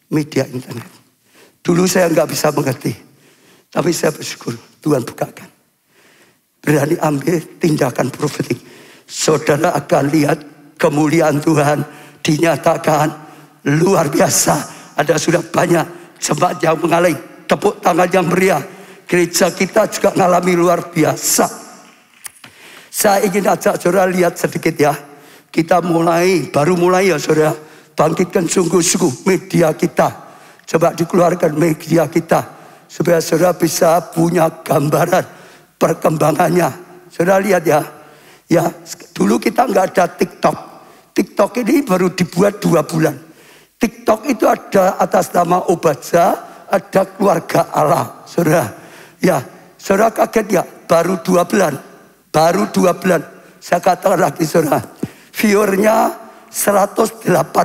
Media internet. Dulu saya nggak bisa mengerti, tapi saya bersyukur Tuhan bukakan. Berani ambil tindakan profetik. Saudara akan lihat kemuliaan Tuhan dinyatakan luar biasa. Ada sudah banyak jemaat yang mengalami tepuk tangan yang meriah. Gereja kita juga mengalami luar biasa. Saya ingin ajak saudara lihat sedikit ya. Kita baru mulai ya saudara. Bangkitkan sungguh-sungguh media kita. Coba dikeluarkan media kita. Supaya saudara bisa punya gambaran perkembangannya. Saudara lihat ya. Ya, dulu kita nggak ada TikTok. TikTok ini baru dibuat 2 bulan. TikTok itu ada atas nama Obaja, ada keluarga Allah. Saudara, ya, saudara kaget ya, baru 2 bulan. Baru 2 bulan. Saya katakan lagi saudara, viewernya 108.600.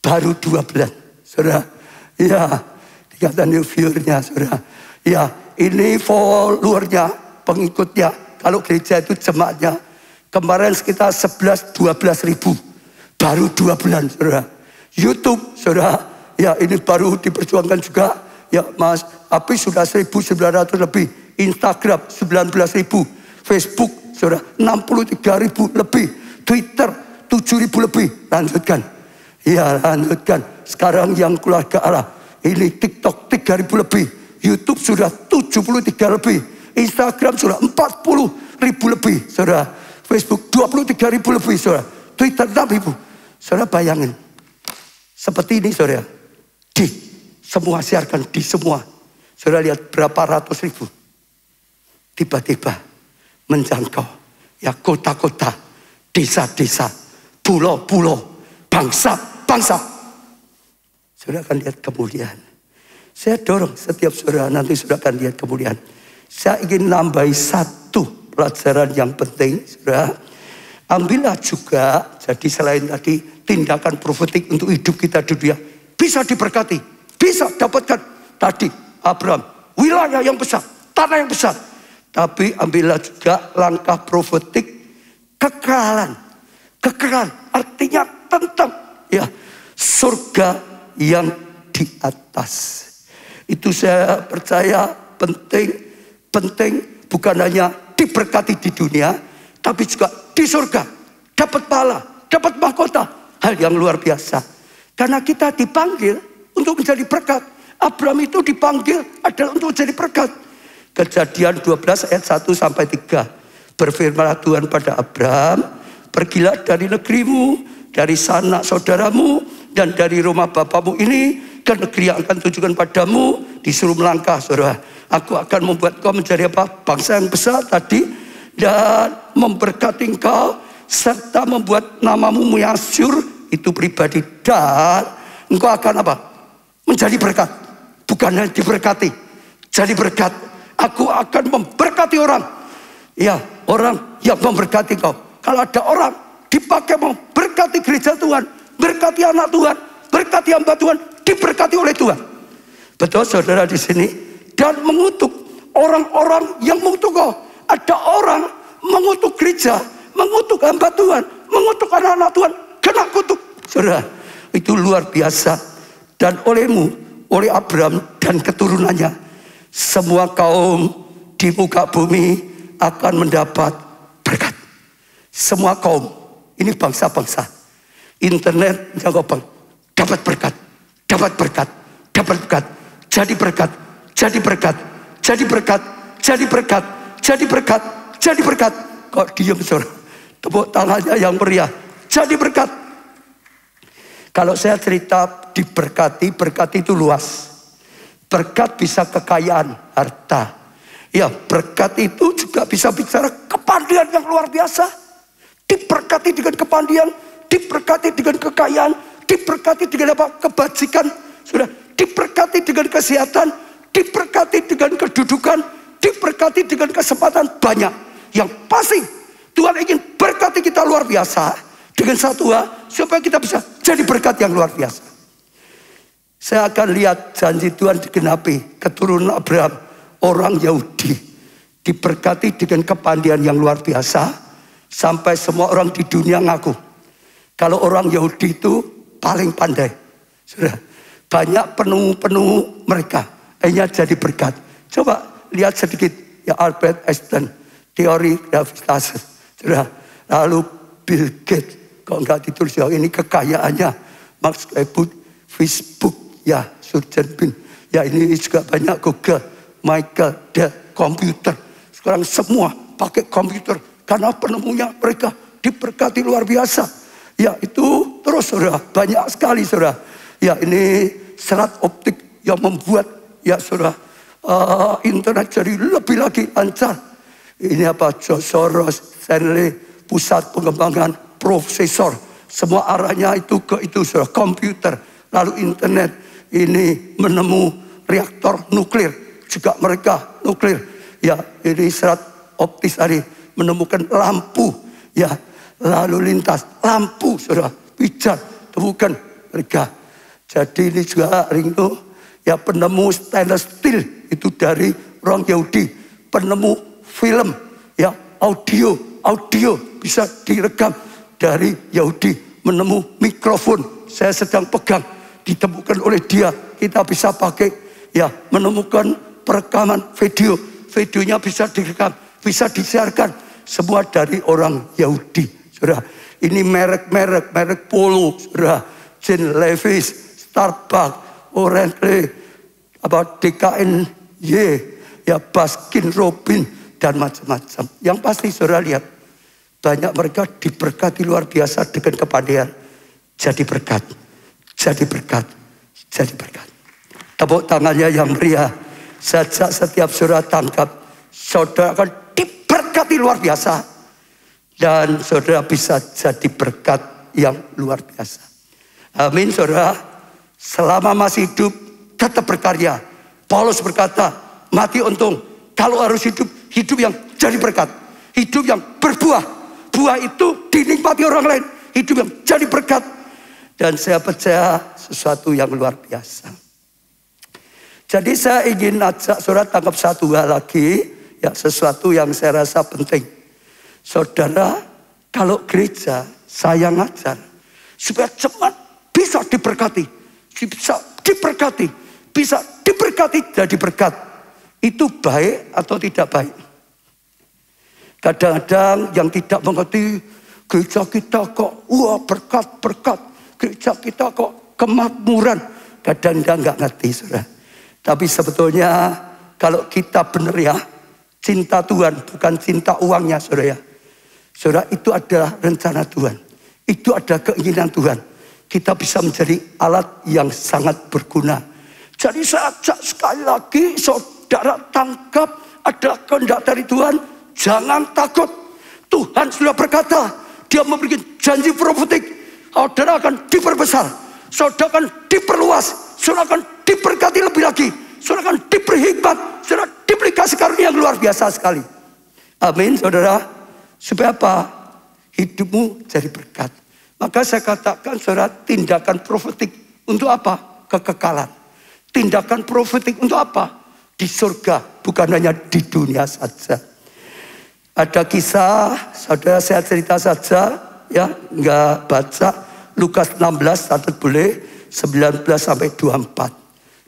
Baru 2 bulan. Saudara, ya, dikatakan viewernya saudara. Ya, ini followernya, pengikutnya. Kalau gereja itu jemaatnya kemarin sekitar 11-12 ribu. Baru 2 bulan saudara. YouTube saudara, ya ini baru diperjuangkan juga. Ya Mas Api sudah 1.900 lebih. Instagram 19.000. Facebook saudara 63.000 lebih. Twitter 7.000 lebih. Lanjutkan. Ya lanjutkan. Sekarang yang keluarga Allah. Ini TikTok 3.000 lebih. YouTube sudah 73 lebih. Instagram sudah 40.000 lebih. Saudara. Facebook 23.000 lebih. Saudara. Twitter 6.000. Saudara bayangin. Seperti ini saudara. Semua siarkan di semua. Saudara lihat berapa ratus ribu. Tiba-tiba menjangkau. Ya kota-kota. Desa-desa, pulau-pulau, bangsa-bangsa. Saudara akan lihat kemuliaan. Saya dorong setiap saudara, nanti saudara akan lihat kemuliaan. Saya ingin nambahi satu pelajaran yang penting, saudara. Ambillah juga, jadi selain tadi tindakan profetik untuk hidup kita di dunia, bisa diberkati, bisa dapatkan tadi Abraham, wilayah yang besar, tanah yang besar. Tapi ambillah juga langkah profetik kekekalan. Kekekalan artinya tentang ya surga yang di atas. Itu saya percaya penting bukan hanya diberkati di dunia, tapi juga di surga. Dapat pahala, dapat mahkota, hal yang luar biasa. Karena kita dipanggil untuk menjadi berkat. Abraham itu dipanggil adalah untuk menjadi berkat. Kejadian 12 ayat 1 sampai 3. Berfirmanlah Tuhan pada Abraham, pergilah dari negerimu, dari sanak saudaramu, dan dari rumah bapamu ini ke negeri yang akan tunjukkan padamu. Disuruh melangkah, saudara. Aku akan membuat kau menjadi apa? Bangsa yang besar tadi, dan memberkati engkau, serta membuat namamu masyhur, itu pribadi, dan engkau akan apa? Menjadi berkat. Bukan hanya diberkati, jadi berkat. Aku akan memberkati orang. Ya, orang yang memberkati kau. Kalau ada orang dipakai memberkati gereja Tuhan, berkati anak Tuhan, berkati hamba Tuhan, diberkati oleh Tuhan. Betul saudara di sini. Dan mengutuk orang-orang yang mengutuk kau. Ada orang mengutuk gereja, mengutuk hamba Tuhan, mengutuk anak-anak Tuhan, kena kutuk. Saudara, itu luar biasa. Dan olehmu, oleh Abraham dan keturunannya, semua kaum di muka bumi akan mendapat berkat. Semua kaum, ini bangsa-bangsa. Internet yang dapat berkat, dapat berkat, dapat berkat, jadi berkat, jadi berkat, jadi berkat, jadi berkat, jadi berkat, jadi berkat. Kok diam saudara? Tepuk tangannya yang meriah. Jadi berkat. Kalau saya cerita diberkati, berkat itu luas. Berkat bisa kekayaan, harta. Ya, berkat itu juga bisa bicara kepandian yang luar biasa. Diberkati dengan kepandian, diberkati dengan kekayaan, diberkati dengan apa? Kebajikan. Sudah, diberkati dengan kesehatan, diberkati dengan kedudukan, diberkati dengan kesempatan banyak. Yang pasti Tuhan ingin berkati kita luar biasa dengan satu hal, supaya kita bisa jadi berkat yang luar biasa. Saya akan lihat janji Tuhan digenapi. Keturunan Abraham, orang Yahudi, diberkati dengan kepandian yang luar biasa, sampai semua orang di dunia ngaku kalau orang Yahudi itu paling pandai. Sudah, banyak penemu mereka hanya jadi berkat. Coba lihat sedikit ya, Albert Einstein, teori gravitasi. Sudah, lalu Bill Gates, kok enggak ditulis ya, ini kekayaannya. Mark Zuckerberg, Facebook, ya Surgeon Bin, ya ini juga banyak Google, Michael Dell, komputer. Sekarang semua pakai komputer karena penemunya mereka diberkati luar biasa. Ya itu terus saudara, banyak sekali saudara. Ya ini serat optik yang membuat ya saudara internet jadi lebih lagi lancar. Ini apa? George Soros, Stanley, pusat pengembangan prosesor, semua arahnya itu ke itu saudara, komputer, lalu internet. Ini menemu reaktor nuklir, juga mereka nuklir. Ya ini serat optis tadi menemukan lampu, ya lalu lintas lampu saudara, pijar temukan mereka. Jadi ini juga Ringo, ya penemu stainless steel itu dari orang Yahudi, penemu film, ya audio bisa direkam dari Yahudi, menemu mikrofon saya sedang pegang ditemukan oleh dia, kita bisa pakai, ya menemukan perekaman videonya bisa direkam, bisa disiarkan, semua dari orang Yahudi. Saudara, ini merek Polo, saudara, Jean Levis, Starbucks, Orange, DKNY, ya Baskin Robin dan macam-macam. Yang pasti saudara lihat, banyak mereka diberkati luar biasa dengan kepandaian. Jadi berkat, jadi berkat, jadi berkat. Tepuk tangannya yang meriah. Setiap saudara tangkap, saudara akan diberkati luar biasa. Dan saudara bisa jadi berkat yang luar biasa. Amin saudara. Selama masih hidup tetap berkarya. Paulus berkata, mati untung, Kalau harus hidup, hidup yang jadi berkat. Hidup yang berbuah. Buah itu dinikmati orang lain. Hidup yang jadi berkat. Dan saya percaya sesuatu yang luar biasa. Jadi saya ingin ajak saudara tangkap satu hal lagi. Ya, sesuatu yang saya rasa penting. Saudara, kalau gereja saya ngajar supaya jemaat bisa diberkati. Bisa diberkati. Bisa diberkati jadi berkat. Itu baik atau tidak baik? Kadang-kadang yang tidak mengerti, gereja kita kok wah berkat-berkat. Gereja kita kok kemakmuran. Kadang-kadang nggak ngerti, saudara. Tapi sebetulnya kalau kita benar ya, cinta Tuhan bukan cinta uangnya, saudara ya. Saudara, itu adalah rencana Tuhan. Itu adalah keinginan Tuhan. Kita bisa menjadi alat yang sangat berguna. Jadi saya ajak sekali lagi, saudara tangkap adalah kehendak dari Tuhan. Jangan takut. Tuhan sudah berkata, Dia memberikan janji profetik. Saudara akan diperbesar. Saudara akan diperluas. Saudara akan diberkati lebih lagi. Saudara akan diberi hikmat. Saudara diberi kasih karunia yang luar biasa sekali. Amin, saudara. Supaya apa? Hidupmu jadi berkat. Maka saya katakan, saudara, tindakan profetik untuk apa? Kekekalan. Tindakan profetik untuk apa? Di surga, bukan hanya di dunia saja. Ada kisah, saudara, saya cerita saja, ya, nggak baca. Lukas 16, catat boleh, 19 sampai 24.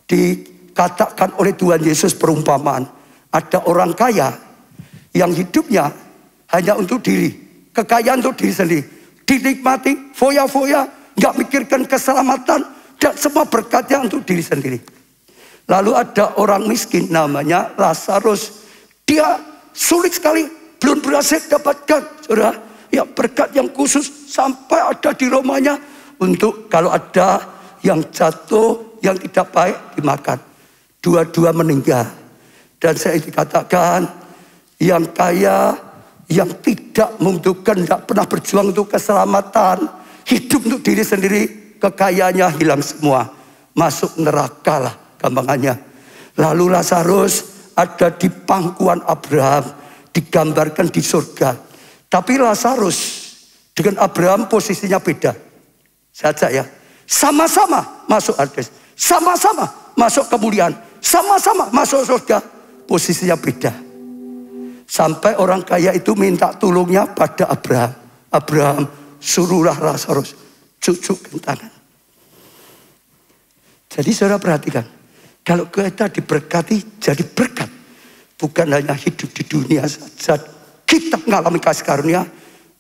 Dikatakan oleh Tuhan Yesus perumpamaan. Ada orang kaya yang hidupnya hanya untuk diri. Kekayaan untuk diri sendiri. Dinikmati, foya-foya, nggak mikirkan keselamatan, dan semua berkatnya untuk diri sendiri. Lalu ada orang miskin namanya Lazarus. Dia sulit sekali, belum berhasil dapatkan, saudara, ya, berkat yang khusus sampai ada di rumahnya untuk kalau ada yang jatuh, yang tidak baik dimakan. Dua-dua meninggal. Dan saya dikatakan yang kaya, yang tidak membutuhkan, tidak pernah berjuang untuk keselamatan, hidup untuk diri sendiri, kekayaannya hilang semua. Masuk neraka lah gampangannya. Lalu Lazarus ada di pangkuan Abraham, digambarkan di surga. Tapi Lazarus dengan Abraham posisinya beda. Saja ya. Sama-sama masuk Hades. Sama-sama masuk kemuliaan. Sama-sama masuk surga. Posisinya beda. Sampai orang kaya itu minta tolongnya pada Abraham. Abraham, suruhlah Lazarus cucukkan tangan. Jadi saudara perhatikan. Kalau kita diberkati jadi berkat. Bukan hanya hidup di dunia saja. Kita mengalami kasih karunia.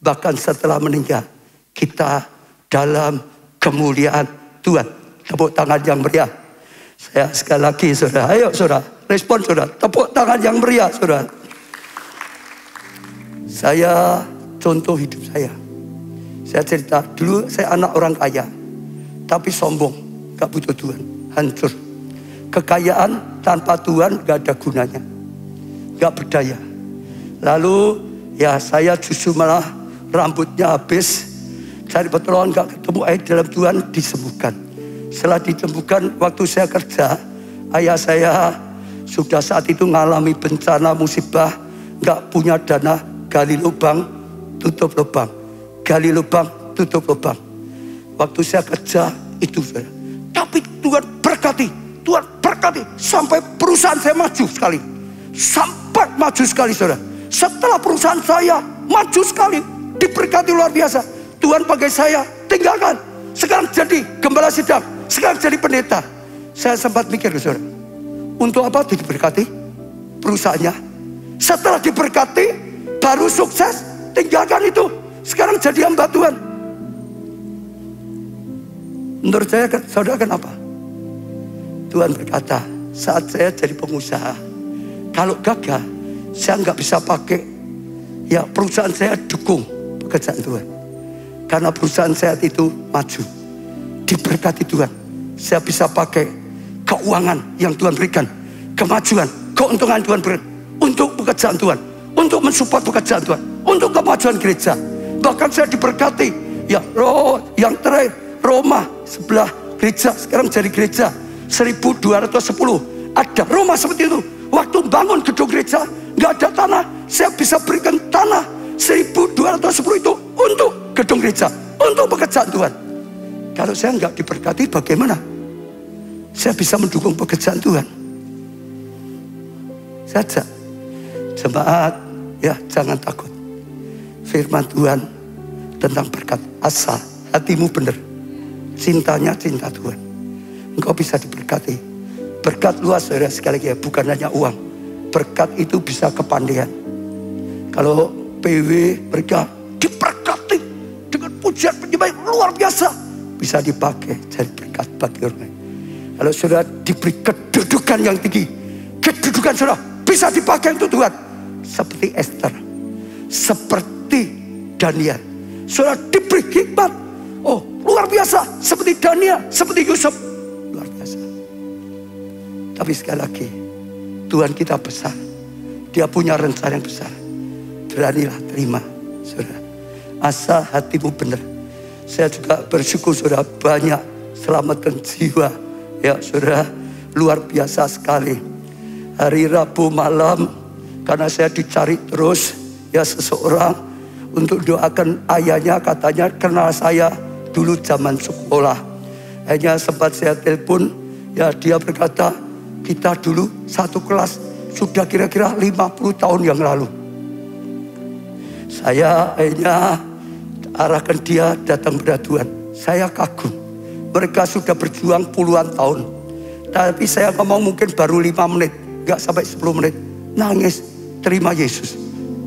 Bahkan setelah meninggal. Kita dalam kemuliaan Tuhan. Tepuk tangan yang meriah. Saya sekali lagi saudara. Ayo saudara. Respon saudara. Tepuk tangan yang meriah saudara. Saya contoh hidup saya. Saya cerita. Dulu saya anak orang kaya. Tapi sombong. Gak butuh Tuhan. Hancur. Kekayaan tanpa Tuhan gak ada gunanya. Gak berdaya. Lalu ya saya justru malah rambutnya habis. Cari pertolongan gak ketemu, dalam Tuhan disembuhkan. Setelah disembuhkan, waktu saya kerja, ayah saya sudah saat itu mengalami bencana musibah, gak punya dana, gali lubang, tutup lubang. Gali lubang, tutup lubang. Waktu saya kerja, itu saudara. Tapi Tuhan berkati, Tuhan berkati, sampai perusahaan saya maju sekali. Sampai maju sekali saudara. Setelah perusahaan saya maju sekali, diberkati luar biasa. Tuhan pakai saya, tinggalkan. Sekarang jadi gembala sidang. Sekarang jadi pendeta. Saya sempat mikir saudara. Untuk apa diberkati perusahaannya? Setelah diberkati, baru sukses, tinggalkan itu. Sekarang jadi hamba Tuhan. Menurut saya, saudara kenapa? Tuhan berkata, saat saya jadi pengusaha, kalau gagal, saya nggak bisa pakai. Ya perusahaan saya dukung pekerjaan Tuhan. Karena perusahaan saya itu maju. Diberkati Tuhan. Saya bisa pakai keuangan yang Tuhan berikan. Kemajuan, keuntungan Tuhan berikan. Untuk pekerjaan Tuhan. Untuk mensupport pekerjaan Tuhan. Untuk kemajuan gereja. Bahkan saya diberkati. Ya, yang terakhir, Roma sebelah gereja. Sekarang jadi gereja 1210. Ada rumah seperti itu. Waktu bangun gedung gereja, nggak ada tanah, saya bisa berikan tanah 1.210 itu untuk gedung gereja, untuk pekerjaan Tuhan. Kalau saya nggak diberkati, bagaimana saya bisa mendukung pekerjaan Tuhan? Saja, jemaat, ya jangan takut. Firman Tuhan tentang berkat, asal hatimu benar, cintanya cinta Tuhan, engkau bisa diberkati. Berkat luas, saudara, sekali lagi ya, bukan hanya uang. Berkat itu bisa kepandaian. Kalau PW mereka diberkati dengan pujian penyembah luar biasa, bisa dipakai jadi berkat bagi orang lain. Kalau saudara diberi kedudukan yang tinggi, kedudukan saudara bisa dipakai untuk Tuhan. Seperti Esther, seperti Daniel. Saudara diberi hikmat, oh luar biasa. Seperti Daniel, seperti Yusuf, luar biasa. Tapi sekali lagi, Tuhan kita besar. Dia punya rencana yang besar. Beranilah terima, saudara. Asal hatimu benar. Saya juga bersyukur, saudara, banyak selamatkan jiwa. Ya, saudara, luar biasa sekali. Hari Rabu malam, karena saya dicari terus, ya seseorang untuk doakan ayahnya, katanya kenal saya dulu zaman sekolah. Akhirnya sempat saya telepon, ya dia berkata, kita dulu satu kelas sudah kira-kira 50 tahun yang lalu. Saya akhirnya arahkan dia datang pada Tuhan. Saya kagum, mereka sudah berjuang puluhan tahun. Tapi saya ngomong mungkin baru 5 menit, gak sampai 10 menit. Nangis, terima Yesus,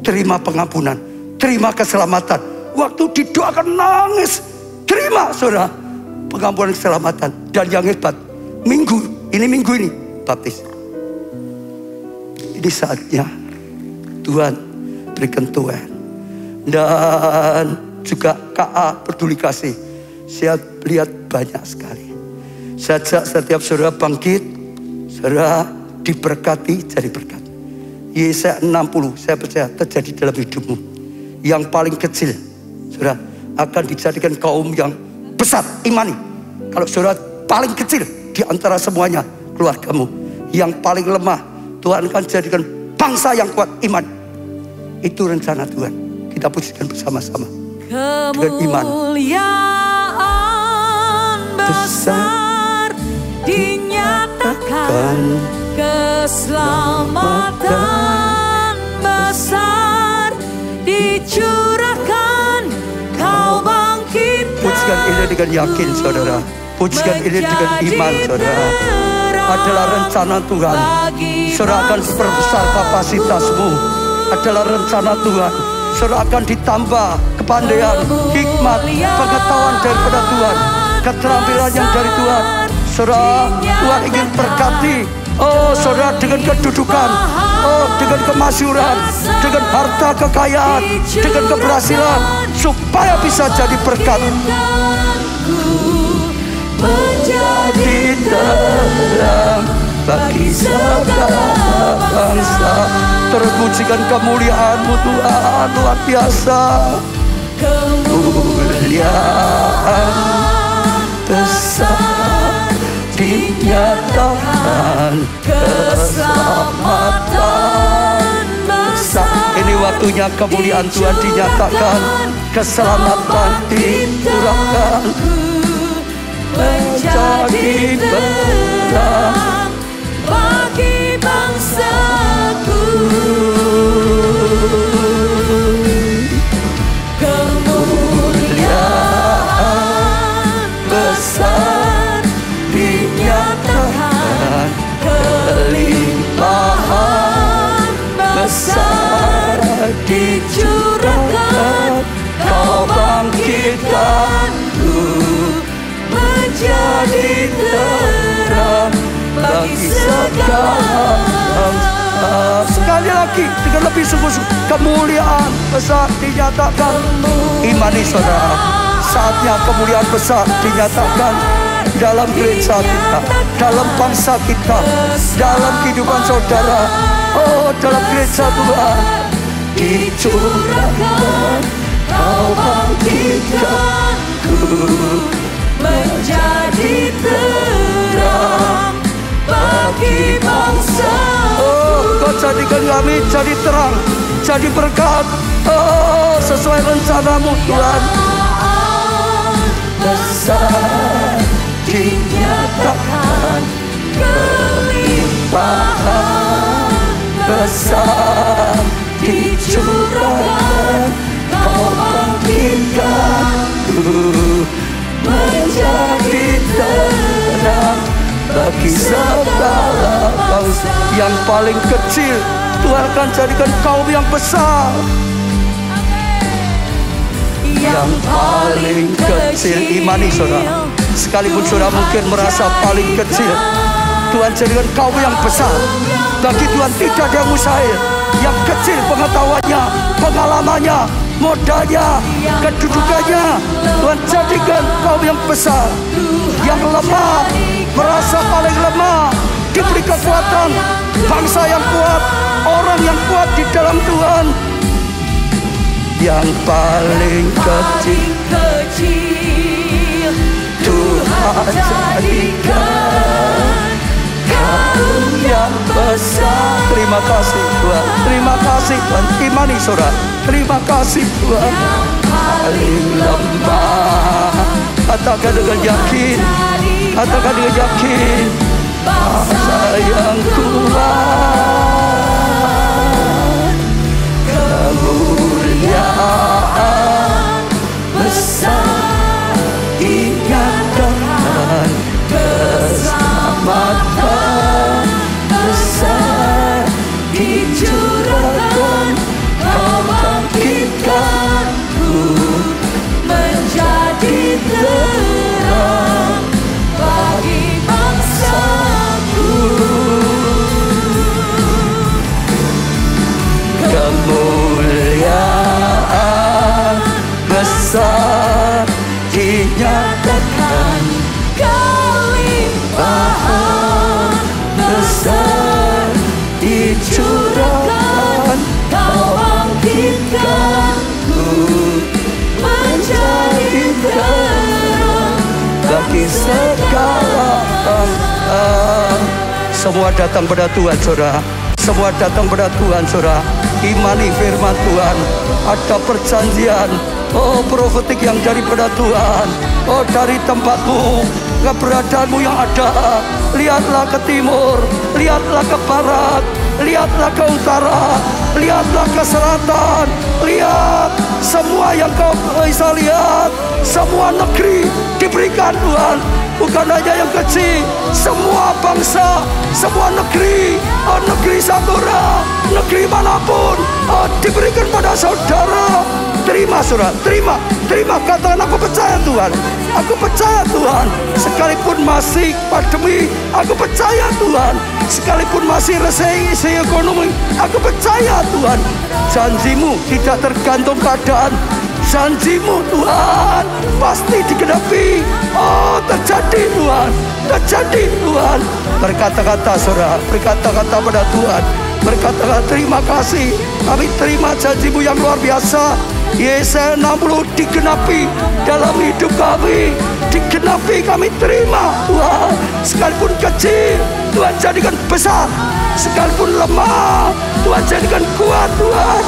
terima pengampunan, terima keselamatan. Waktu didoakan nangis, terima saudara, pengampunan keselamatan. Dan yang hebat, minggu ini baptis. Ini saatnya Tuhan berikan Tuhan. Dan juga KA Peduli Kasih, saya lihat banyak sekali. Sejak setiap saudara bangkit, saudara diberkati jadi berkat. Yesaya 60, saya percaya terjadi dalam hidupmu. Yang paling kecil, saudara akan dijadikan kaum yang besar imani. Kalau saudara paling kecil di antara semuanya, keluargamu. Yang paling lemah, Tuhan akan jadikan bangsa yang kuat iman. Itu rencana Tuhan. Kita pujikan bersama-sama dengan iman. Kemuliaan besar dinyatakan, keselamatan besar dicurahkan, kau bangkitkan. Pujikan ini dengan yakin, saudara. Pujikan ini dengan iman, saudara. Adalah rencana Tuhan. Saudara akan perbesar kapasitasmu. Adalah rencana Tuhan. Saudara akan ditambah kepandaian, hikmat, pengetahuan daripada Tuhan, keterampilan yang dari Tuhan. Saudara, Tuhan ingin berkati. Oh, saudara dengan kedudukan, oh dengan kemasyhuran, dengan harta kekayaan, dengan keberhasilan, supaya bisa jadi berkat. Menjadi terang bagi segala bangsa. Terpujikan kemuliaan-Mu Tuhan, luar biasa. Kemuliaan besar dinyatakan, keselamatan besar. Ini waktunya kemuliaan Tuhan dinyatakan, keselamatan dicurahkan, menjadi terang bagi bangsaku. Kemuliaan besar dinyatakan, kelimpahan besar dicurahkan, kau bangkitkanku menjadi terang bagi segala bangsa. Sekali lagi dengan lebih sungguh-sungguh, kemuliaan besar dinyatakan. Imani saudara, saatnya kemuliaan besar dinyatakan dalam gereja kita, dalam bangsa kita, dalam kehidupan saudara. Oh, dalam gereja Tuhan dicurahkan, kau bangkitkanku menjadi terang bagi bangsa. Oh, jadikan kami jadi terang, jadi berkat. Oh, sesuai rencana-Mu Tuhan. Besar dinyatakan, kelimpahan besar dicurahkan, Kau bangkitkanku menjadi terang bagi segala bangsa. Yang paling kecil Tuhan akan jadikan kaum yang besar. Yang paling kecil, imani saudara. Sekalipun saudara mungkin merasa paling kecil, Tuhan jadikan kaum yang besar. Bagi Tuhan tidak ada yang mustahil. Yang kecil pengetahuannya, pengalamannya, modalnya, kedudukannya, Tuhan jadikan kaum yang besar. Yang lemah, merasa paling lemah, diberi kekuatan. Bangsa yang kuat, orang yang kuat di dalam Tuhan. Yang paling kecil Tuhan jadikan kaum yang besar. Terima kasih Tuhan, terima kasih Tuhan. Imani saudara, terima kasih Tuhan. Paling lemah, katakan dengan yakin, katakan dengan yakin. Bangsa yang kuat, kemuliaan besar dinyatakan, keselamatan besar dicurahkan, Kau bangkitkanku menjadi terang bagi bangsaku. Kemuliaan besar dinyatakan, kelimpahan besar dicurahkan, Kau bangkitkanku menjadi terang bagi segala bangsa. Semua datang pada Tuhan saudara, semua datang pada Tuhan saudara. Imani firman Tuhan, ada perjanjian, oh profetik yang daripada Tuhan. Oh dari tempatmu, keberadaanmu yang ada, lihatlah ke timur, lihatlah ke barat, lihatlah ke utara, lihatlah ke selatan. Lihat semua yang kau bisa lihat, semua negeri diberikan Tuhan. Bukan hanya yang kecil, semua bangsa, semua negeri, oh negeri Sakura, negeri manapun, oh diberikan pada saudara. Terima saudara, terima, katakan aku percaya Tuhan, aku percaya Tuhan. Sekalipun masih pandemi, aku percaya Tuhan. Sekalipun masih resesi ekonomi, aku percaya Tuhan. Janjimu tidak tergantung keadaan, janjimu Tuhan pasti digenapi. Oh terjadi Tuhan, terjadi Tuhan. Berkata-kata saudara, berkata-kata pada Tuhan, berkata-kata terima kasih. Kami terima janjimu yang luar biasa. Yesaya 60 digenapi dalam hidup kami, digenapi, kami terima Tuhan. Sekalipun kecil, Tuhan jadikan besar. Sekalipun lemah, Tuhan jadikan kuat Tuhan.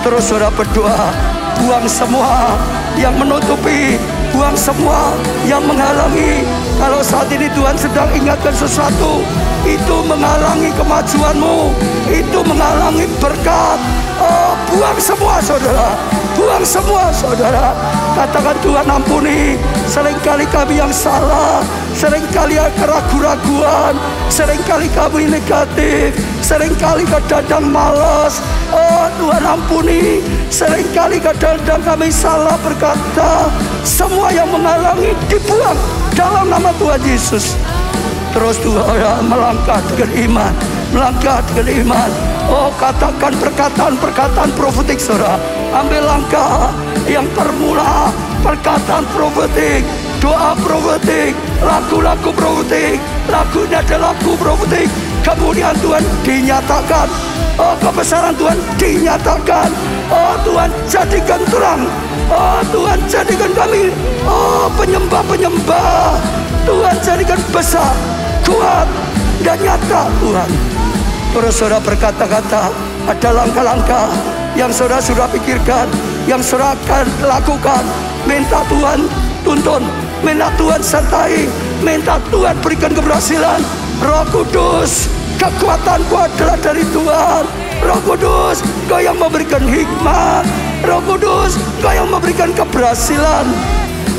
Terus saudara berdoa, buang semua yang menutupi, buang semua yang menghalangi. Kalau saat ini Tuhan sedang ingatkan sesuatu, itu menghalangi kemajuanmu, itu menghalangi berkat. Oh, buang semua saudara, buang semua saudara. Katakan Tuhan ampuni, seringkali kami yang salah, seringkali keraguan-raguan, seringkali kami negatif, seringkali kadang-kadang malas. Oh Tuhan ampuni, seringkali kadang-kadang kami salah berkata. Semua yang menghalangi dibuang dalam nama Tuhan Yesus. Terus Tuhan melangkah dengan iman, melangkah dengan iman. Oh katakan perkataan-perkataan profetik saudara. Ambil langkah yang permula, perkataan profetik, doa profetik, lagu-lagu profetik. Lagunya adalah lagu profetik. Kemudian Tuhan dinyatakan, oh kebesaran Tuhan dinyatakan. Oh Tuhan jadikan terang, oh Tuhan jadikan kami, oh penyembah-penyembah. Tuhan jadikan besar, kuat, dan nyata Tuhan. Kalau saudara berkata-kata, ada langkah-langkah yang saudara sudah pikirkan, yang saudara akan lakukan. Minta Tuhan tuntun, minta Tuhan sertai, minta Tuhan berikan keberhasilan. Roh Kudus, kekuatanku adalah dari Tuhan. Roh Kudus, Kau yang memberikan hikmat. Roh Kudus, Kau yang memberikan keberhasilan.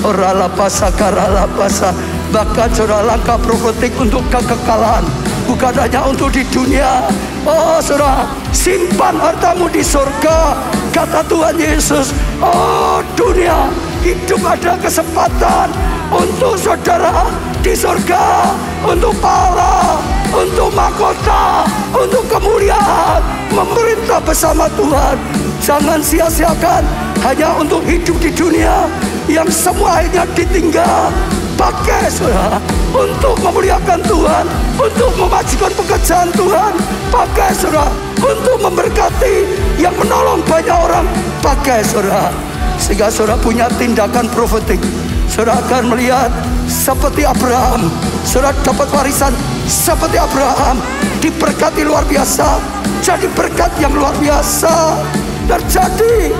Oralapasa karalapasa. Bahkan saudara langkah profetik untuk kekekalan, bukan hanya untuk di dunia. Oh saudara, simpan hartamu di surga. Kata Tuhan Yesus, oh dunia, hidup ada kesempatan untuk saudara di surga, untuk pahala, untuk mahkota, untuk kemuliaan, memerintah bersama Tuhan. Jangan sia-siakan hanya untuk hidup di dunia yang semua akhirnya ditinggal. Pakai saudara untuk memuliakan Tuhan, untuk memajukan pekerjaan Tuhan. Pakai saudara untuk memberkati yang menolong banyak orang. Pakai saudara sehingga saudara punya tindakan profetik. Saudara akan melihat seperti Abraham. Saudara dapat warisan seperti Abraham, diberkati luar biasa, jadi berkat yang luar biasa. Terjadi.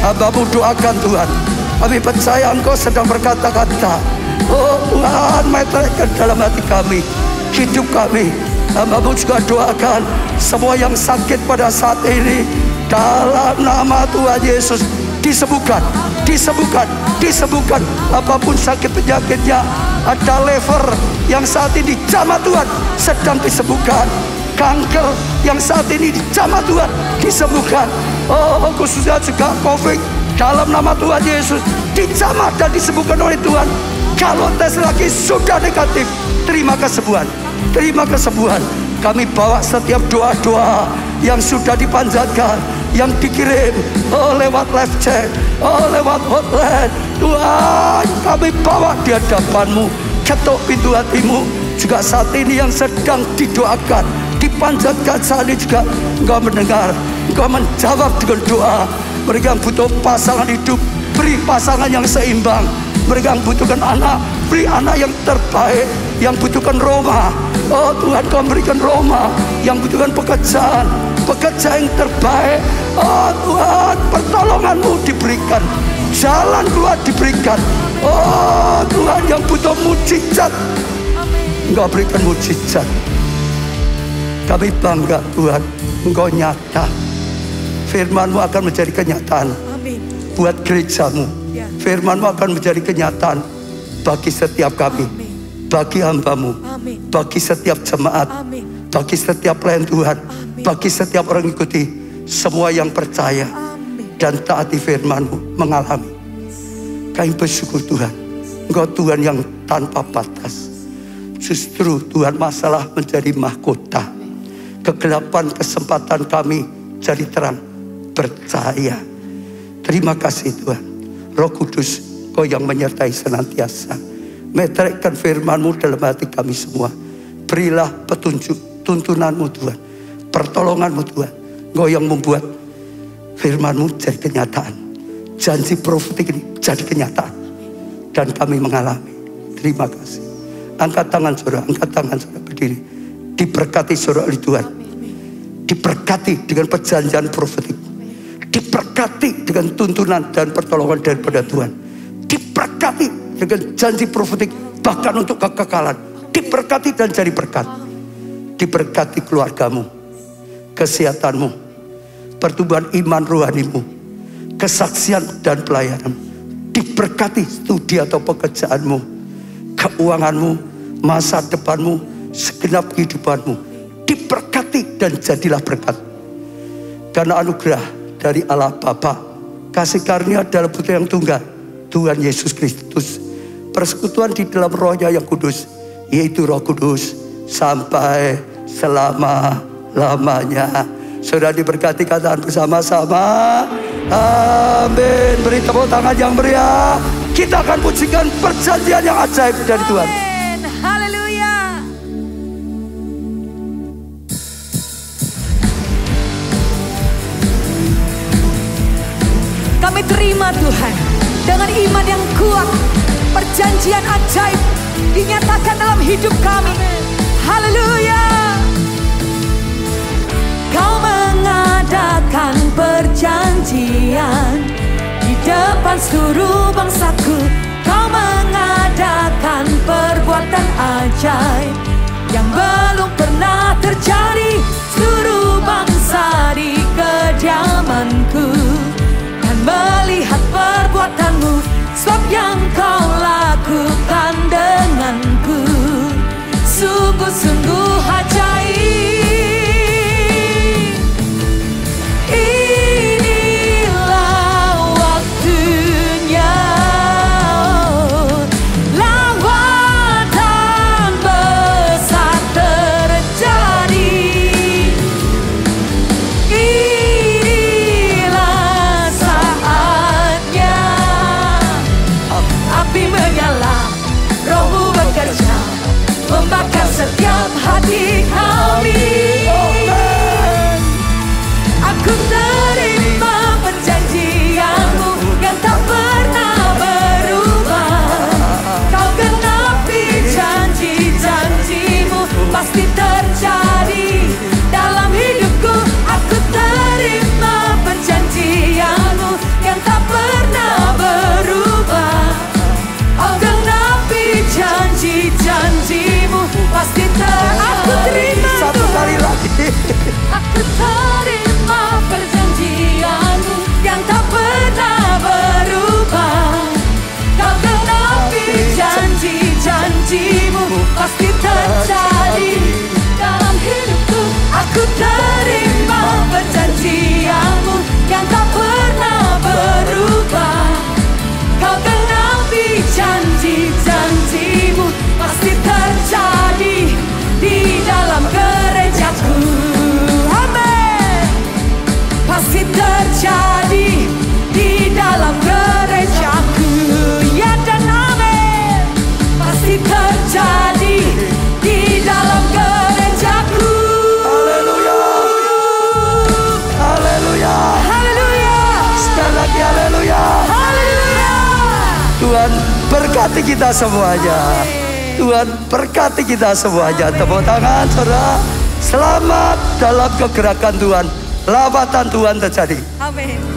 Hamba-Mu doakan Tuhan. Kami percaya Engkau sedang berkata-kata. Oh Tuhan, meteraikan dalam hati kami, hidup kami. Hamba-Mu juga doakan semua yang sakit pada saat ini, dalam nama Tuhan Yesus disembuhkan. Apapun sakit penyakitnya, ada lever yang saat ini jamah Tuhan sedang disembuhkan. Kanker yang saat ini dijamah Tuhan disembuhkan. Oh khususnya juga COVID, dalam nama Tuhan Yesus dijamah dan disembuhkan oleh Tuhan. Kalau tes lagi sudah negatif, terima kesembuhan. Kami bawa setiap doa-doa yang sudah dipanjatkan, yang dikirim lewat live chat, lewat hotline. Tuhan, kami bawa di hadapan-Mu. Ketuk pintu hatimu juga saat ini yang sedang didoakan, dipanjatkan saat ini juga. Engkau mendengar, Engkau menjawab dengan doa. Mereka yang butuh pasangan hidup, beri pasangan yang seimbang. Mereka yang butuhkan anak, beri anak yang terbaik. Yang butuhkan Roma, oh Tuhan Kau berikan Roma. Yang butuhkan pekerjaan yang terbaik. Oh Tuhan, pertolongan-Mu diberikan, jalan keluar diberikan. Oh Tuhan, yang butuh mujizat, Engkau berikan mujizat. Kami bangga Tuhan, Engkau nyata. Firman-Mu akan menjadi kenyataan. Amin. Buat gereja-Mu, Firman-Mu akan menjadi kenyataan bagi setiap kami. Amin. Bagi hamba-Mu, Amin. bagi setiap jemaat, Amin. bagi setiap pelayan Tuhan, Amin. bagi setiap orang ikuti, semua yang percaya dan taati firman-Mu mengalami. Kami bersyukur Tuhan, Engkau Tuhan yang tanpa batas. Justru Tuhan, masalah menjadi mahkota, kegelapan kesempatan kami jadi terang. Percaya. Terima kasih Tuhan. Roh Kudus, Kau yang menyertai senantiasa. Meteraikan firman-Mu dalam hati kami semua. Berilah petunjuk, tuntunan-Mu Tuhan, pertolongan-Mu Tuhan. Kau yang membuat firman-Mu jadi kenyataan. Janji profetik ini jadi kenyataan. Dan kami mengalami. Terima kasih. Angkat tangan saudara, berdiri. Diberkati saudara oleh Tuhan. Diberkati dengan perjanjian profetik. Diberkati dengan tuntunan dan pertolongan daripada Tuhan. Diberkati dengan janji profetik bahkan untuk kekekalan. Diberkati dan jadi berkat. Diberkati keluargamu, kesehatanmu, pertumbuhan iman rohanimu, kesaksian dan pelayanan. Diberkati studi atau pekerjaanmu, keuanganmu, masa depanmu, segenap kehidupanmu. Diberkati dan jadilah berkat. Karena anugerah dari Allah Bapa, kasih karunia dalam Putra yang tunggal, Tuhan Yesus Kristus, persekutuan di dalam Roh-Nya yang kudus, yaitu Roh Kudus, sampai selama-lamanya. Sudah diberkati, katakan bersama-sama, amin. Beri tepuk tangan yang meriah. Kita akan pujikan perjanjian yang ajaib dari Tuhan. Amin. Haleluya. Kami terima Tuhan dengan iman yang kuat. Perjanjian ajaib dinyatakan dalam hidup kami. Haleluya. Kau mengadakan perjanjian di depan seluruh bangsaku. Kau mengadakan perbuatan ajaib yang belum pernah terjadi. Seluruh bangsa di kediamanku kan melihat perbuatanmu, sebab yang kau lakukan denganku sungguh-sungguh ajaib. Inilah waktunya, lawatan besar terjadi. Inilah saatnya, api menyala, Rohmu bekerja, membakar setiap hati kami. Aku terima perjanjianmu yang tak pernah berubah. Kau genapi janji-janjimu, pasti terjadi dalam hidupku. Aku terima perjanjianmu yang tak pernah berubah. Kau genapi janji-janjimu, pasti aku terima. Satu kali lagi. Aku terima perjanjianmu yang tak pernah berubah. Kau genapi janji-janjimu, pasti terjadi dalam hidupku. Aku terima perjanjianmu yang tak pernah berubah. Kau genapi janji-janjimu, pasti terjadi di dalam gerejaku. Amin. Pasti terjadi di dalam gerejaku. Ya dan amin. Pasti terjadi di dalam gerejaku. Haleluya. Haleluya. Haleluya. Sekali lagi haleluya. Haleluya. Tuhan berkati kita semuanya. Tuhan berkati kita semuanya. Tepuk tangan saudara. Selamat dalam kegerakan Tuhan. Lawatan Tuhan terjadi. Amin.